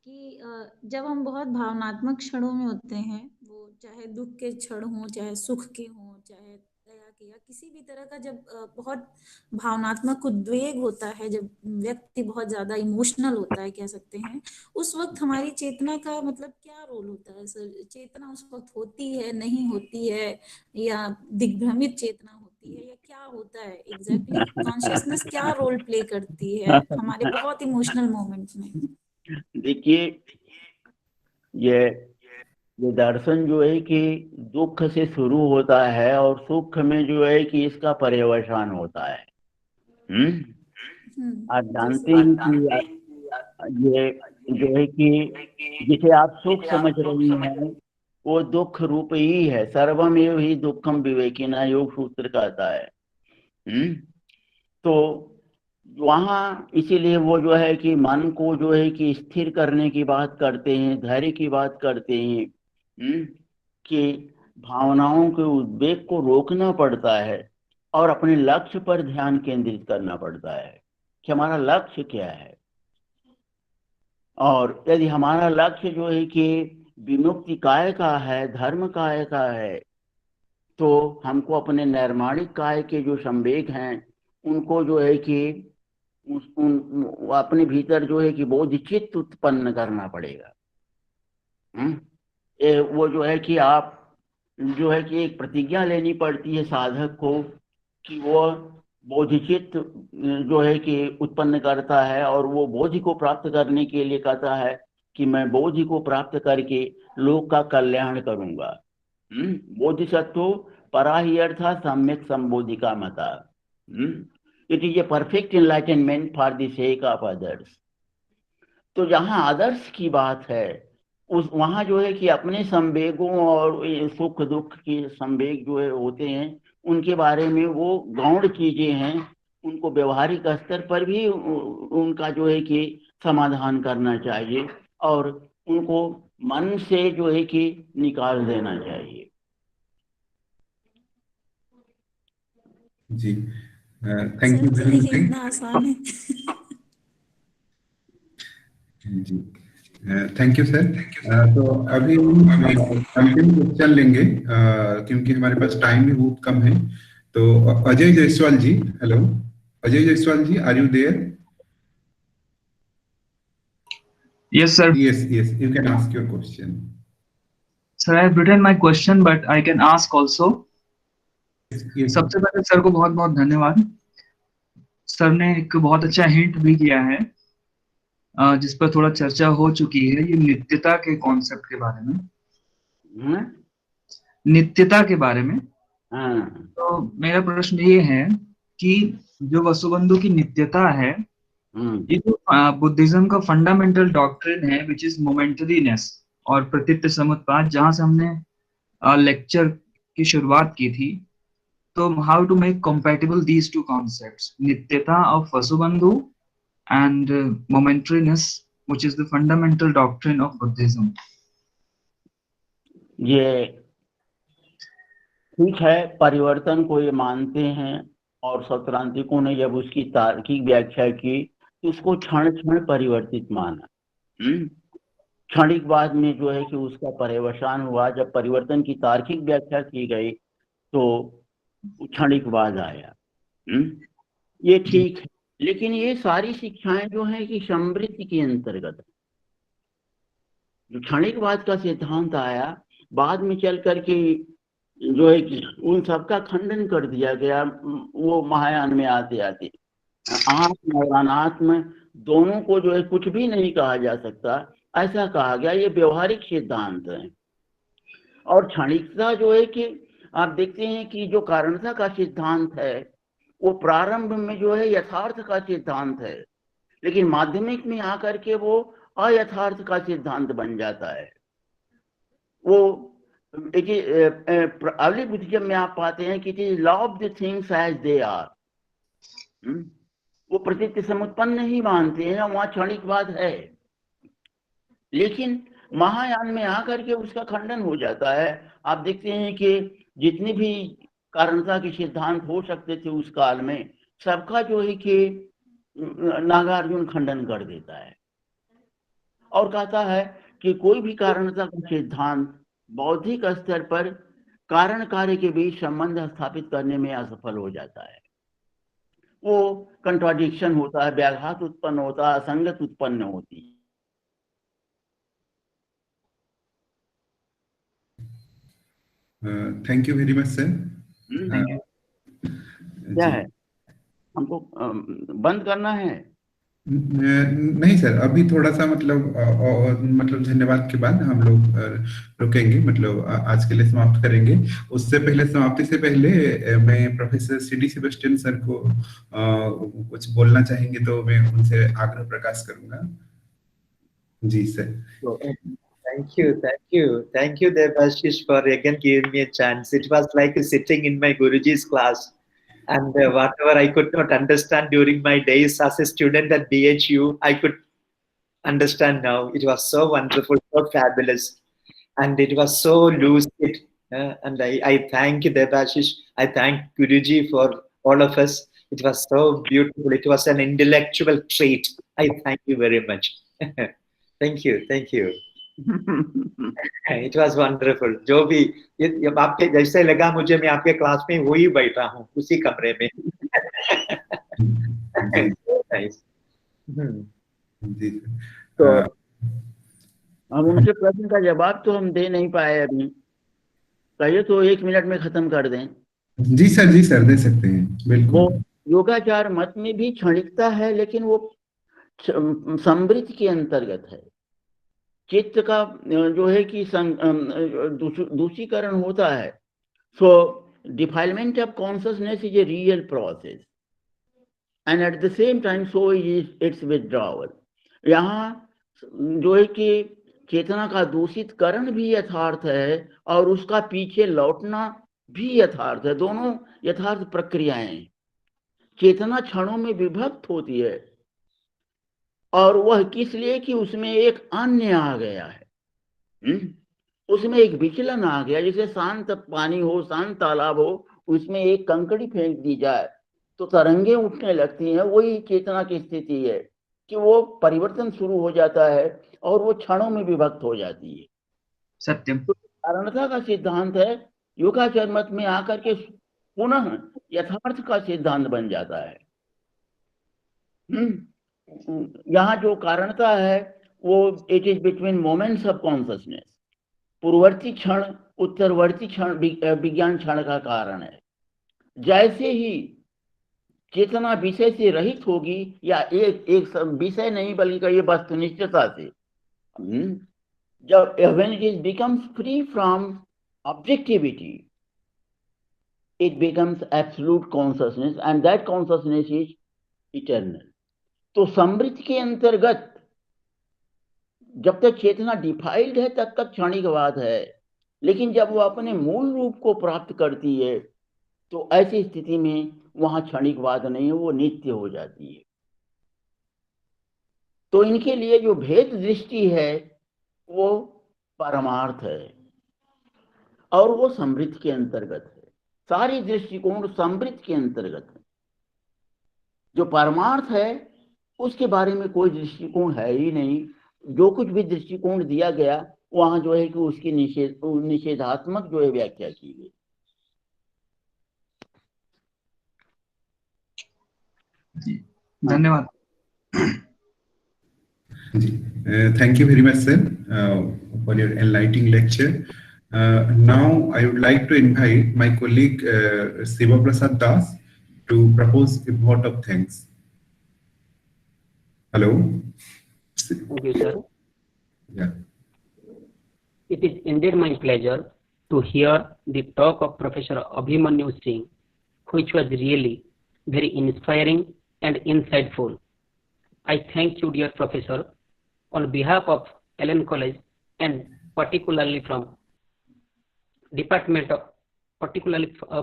कि जब हम बहुत भावनात्मक क्षणों में होते हैं, वो चाहे दुख के क्षण हो, चाहे सुख के हो, चाहे दया के, या किसी भी तरह का, जब बहुत भावनात्मक उद्वेग होता है, जब व्यक्ति बहुत ज्यादा इमोशनल होता है कह सकते हैं, उस वक्त हमारी चेतना का मतलब क्या रोल होता है सर? चेतना उस वक्त होती है, नहीं होती है, या दिग्भ्रमित चेतना होती है, या क्या होता है एग्जैक्टली? कॉन्शियसनेस क्या रोल प्ले करती है हमारे बहुत इमोशनल मोमेंट्स में? देखिए, ये दर्शन जो है कि दुख से शुरू होता है और सुख में जो है कि इसका पर्यवसान होता है। आप जानते हैं कि ये जो है कि जिसे आप सुख समझ रही हैं वो दुख रूप ही है। सर्वमेव ही दुखम विवेकिना योग सूत्र कहता है। तो वहाँ इसीलिए वो जो है कि मन को जो है कि स्थिर करने की बात करते हैं, धैर्य की बात करते हैं, कि भावनाओं के उद्वेग को रोकना पड़ता है और अपने लक्ष्य पर ध्यान केंद्रित करना पड़ता है कि हमारा लक्ष्य क्या है। और यदि हमारा लक्ष्य जो है कि विमुक्ति काय का है, धर्म काय का है, तो हमको अपने नैर्माणिक काय के जो संवेग हैं उनको जो है कि अपने भीतर जो है कि बोधचित्त उत्पन्न करना पड़ेगा। वो जो है कि आप जो है कि एक प्रतिज्ञा लेनी पड़ती है साधक को कि वो बोधिचित्त जो है कि उत्पन्न करता है और वो बोधि को प्राप्त करने के लिए कहता है कि मैं बोधि को प्राप्त करके लोक का कल्याण करूंगा। बोधिसत्व परा ही अर्था सम्यक संबोधिका मता। It is a perfect enlightenment for the sake of others. तो जहां आदर्श की बात है उस वहां जो है कि अपने संवेगों और सुख दुख के संवेग जो है होते हैं उनके बारे में वो गौण चीजें हैं, उनको व्यवहारिक स्तर पर भी उनका जो है कि समाधान करना चाहिए और उनको मन से जो है कि निकाल देना चाहिए। जी थैंक यू वेरी मच। इतना आसान है। जी थैंक यू सर। तो अभी अंतिम क्वेश्चन लेंगे क्योंकि हमारे पास टाइम भी बहुत कम है। तो Ajay Jaiswal ji, hello Ajay Jaiswal ji, are you there? Yes, sir. Yes, you can ask your question. Sir, I have written my question, but I can ask also. Yes. सबसे पहले सर को बहुत बहुत धन्यवाद। सर ने एक बहुत अच्छा हिंट भी किया है जिस पर थोड़ा चर्चा हो चुकी है, ये नित्यता के कॉन्सेप्ट के बारे में। नित्यता के बारे में। तो मेरा प्रश्न ये है कि जो वसुबंधु की नित्यता है, ये जो बुद्धिज्म का फंडामेंटल डॉक्ट्रिन है विच इज मोमेंटरीनेस और प्रतीत्य समुत्पाद, जहां से हमने लेक्चर की शुरुआत की थी, तो how to make compatible these two concepts, नित्यता of Vasubandhu and momentariness which is the fundamental doctrine of Buddhism. ये ठीक है, परिवर्तन को ये मानते हैं और सौत्रांतिकों ने जब उसकी तार्किक व्याख्या की तो उसको क्षण क्षण परिवर्तित माना। क्षणिकवाद में जो है कि उसका पर्यवसान हुआ। जब परिवर्तन की तार्किक व्याख्या की गई तो क्षणिकवाद आया। ये ठीक है, लेकिन ये सारी शिक्षाएं जो हैं कि समृद्धि के अंतर्गत। जो क्षणिकवाद का सिद्धांत आया बाद में चल करके जो है कि उन सबका खंडन कर दिया गया वो महायान में आते आते। आत्म और अनात्म दोनों को जो है कुछ भी नहीं कहा जा सकता, ऐसा कहा गया। ये व्यवहारिक सिद्धांत है। और क्षणिकता जो है कि आप देखते हैं कि जो कारणता का सिद्धांत है वो प्रारंभ में जो है यथार्थ का सिद्धांत है, लेकिन माध्यमिक में आकर के वो अयथार्थ का सिद्धांत बन जाता है। वो देखिए अर्ली बुद्धिज्म में आप पाते हैं कि it is law of the things as they are. वो प्रतीति समुत्पन्न नहीं मानते हैं, वहां क्षणिकवाद है। लेकिन महायान में आकर के उसका खंडन हो जाता है। आप देखते हैं कि जितने भी कारणता के सिद्धांत हो सकते थे उस काल में, सबका जो है कि नागार्जुन खंडन कर देता है और कहता है कि कोई भी कारणता का सिद्धांत बौद्धिक स्तर पर कारण कार्य के बीच संबंध स्थापित करने में असफल हो जाता है। वो कंट्राडिक्शन होता है, व्याघात उत्पन्न होता है, असंगत उत्पन्न होती है। Thank you very much sir. क्या है, हमको बंद करना है? नहीं सर, अभी थोड़ा सा मतलब धन्यवाद के बाद हम लोग रुकेंगे, मतलब आज के लिए समाप्त करेंगे। उससे पहले, समाप्ति से पहले मैं प्रोफेसर सीडी सेबेस्टियन सर को कुछ बोलना चाहेंगे तो मैं उनसे आग्रह प्रकाश करूंगा। जी sir. Thank you, Devashish, for again giving me a chance. It was like sitting in my Guruji's class, and whatever I could not understand during my days as a student at BHU, I could understand now. It was so wonderful, so fabulous, and it was so lucid. And I thank Devashish. I thank Guruji for all of us. It was so beautiful. It was an intellectual treat. I thank you very much. Thank you. It was wonderful. जो भी ये आपके जैसे लगा मुझे, मैं आपके class में वही बैठा हूँ उसी कमरे में। Nice. तो हम उनके प्रश्न का जवाब तो हम दे नहीं पाए अभी, कहिए तो 1 मिनट में खत्म कर दें। जी सर दे सकते हैं, बिल्कुल। वो योगाचार मत में भी क्षणिकता है, लेकिन वो समृद्धि के अंतर्गत है। चित्त का जो है कि दूषीकरण होता है। So defilement of consciousness is a real process and at the same time so is its withdrawal. यहाँ जो है कि चेतना का दूषितकरण भी यथार्थ है और उसका पीछे लौटना भी यथार्थ है। दोनों यथार्थ प्रक्रियाएं। चेतना क्षणों में विभक्त होती है, और वह किस लिए कि उसमें एक अन्य आ गया है। उसमें एक विचलन आ गया। जैसे शांत पानी हो, शांत तालाब हो, उसमें एक कंकड़ी फेंक दी जाए तो तरंगे उठने लगती हैं। वही चेतना की स्थिति है कि वो परिवर्तन शुरू हो जाता है और वो क्षणों में विभक्त हो जाती है। सत्यम। तो कारणता का सिद्धांत है, योगाचार मत में आकर के पुनः यथार्थ का सिद्धांत बन जाता है। यहाँ जो कारणता है वो it is between moments of consciousness. पूर्ववर्ती क्षण उत्तरवर्ती क्षण विज्ञान क्षण का कारण है। जैसे ही चेतना विषय से रहित होगी, या एक विषय नहीं बल्कि ये वस्तुनिष्ठता से, जब when it is becomes free from objectivity, it becomes absolute consciousness and that consciousness is eternal. तो समृद्धि के अंतर्गत जब तक चेतना डिफाइल्ड है तब तक क्षणिकवाद है, लेकिन जब वो अपने मूल रूप को प्राप्त करती है तो ऐसी स्थिति में वहां क्षणिकवाद नहीं है, वो नित्य हो जाती है। तो इनके लिए जो भेद दृष्टि है वो परमार्थ है और वो समृद्धि के अंतर्गत है। सारी दृष्टिकोण समृद्धि के अंतर्गत है। जो परमार्थ है उसके बारे में कोई दृष्टिकोण है ही नहीं। जो कुछ भी दृष्टिकोण दिया गया वहां जो है कि उसकी निषेधात्मक जो है व्याख्या की गई। धन्यवाद जी। Thank you very much sir for your enlightening lecture. Now I would like to invite my colleague Siva Prasad Das to propose a vote of thanks. Hello. Thank you, sir. Yeah. It is indeed my pleasure to hear the talk of Professor Abhimanyu Singh, which was really very inspiring and insightful. I thank you, dear Professor, on behalf of Allen College and particularly from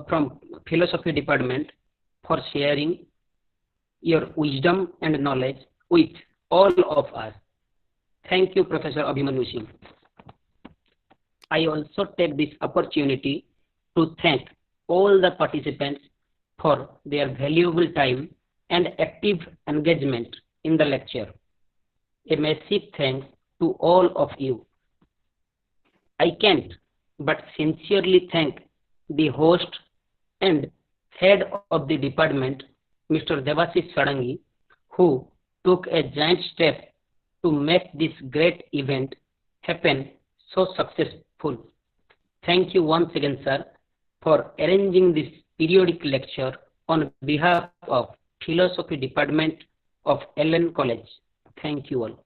from Philosophy Department for sharing your wisdom and knowledge with all of us. Thank you, Professor Abhimanyu Singh. I also take this opportunity to thank all the participants for their valuable time and active engagement in the lecture. A massive thanks to all of you. I can't but sincerely thank the host and head of the department, Mr. Devashish Sarangi, who took a giant step to make this great event happen so successful. Thank you once again, sir, for arranging this periodic lecture on behalf of Philosophy Department of Allen College. Thank you all.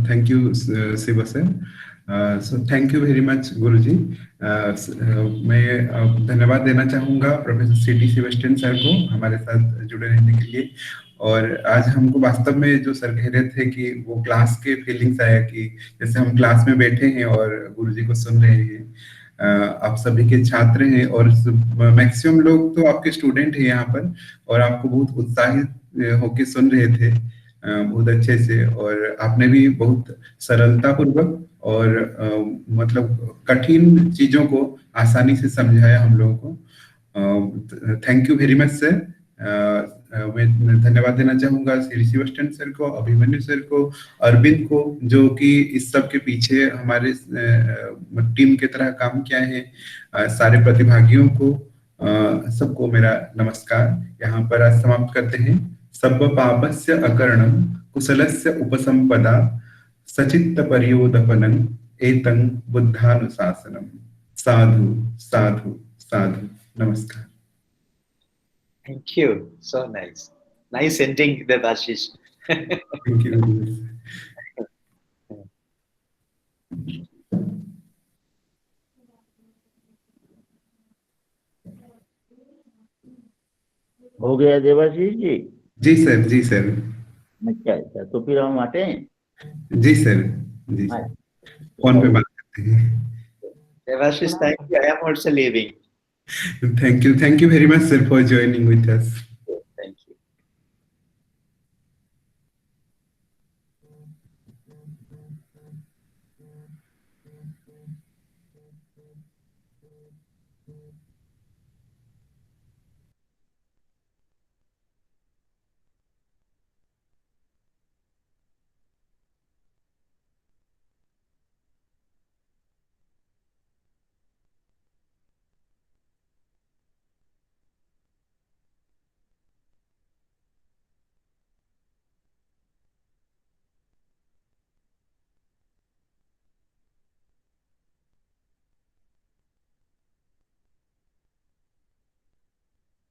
Thank you, Siva sir. So thank you very much, Guruji. मैं धन्यवाद देना चाहूँगा professor C.T. सिल्वेस्ट्रियन sir को हमारे साथ जुड़े रहने के लिए। और आज हमको वास्तव में जो सर कह रहे थे कि वो क्लास के फीलिंग्स आया कि जैसे हम क्लास में बैठे हैं और गुरुजी को सुन रहे हैं। आप सभी के छात्र हैं और मैक्सिमम लोग तो आपके स्टूडेंट हैं यहाँ पर और आपको बहुत उत्साहित होके सुन रहे थे बहुत अच्छे से। और आपने भी बहुत सरलता पूर्वक और मतलब कठिन चीजों को आसानी से समझाया हम लोगों को। Thank you very much sir. मैं धन्यवाद देना चाहूंगा C.T. सिल्वेस्ट्रियन सर को, अभिमन्यु सर को, अरविंद को, जो कि इस सब के पीछे हमारे टीम की तरह काम किया है। सारे प्रतिभागियों को सबको मेरा नमस्कार। यहाँ पर आज समाप्त करते हैं। सब पापस्य अकरणम कुशलस्य उपसंपदा सचित्त परियोदपनं एतं बुद्धानुशासनम। साधु साधु साधु। नमस्कार। Thank you. So nice. Nice ending, Devashish. Thank you. हो गया देवाशीष जी? जी सर, जी सर। अच्छा अच्छा, तो फिर हम आते हैं। जी सर, जी सर। फोन पे बात करते हैं। Devashish, thank you. I am also leaving. Thank you very much, sir, for joining with us. Thank you.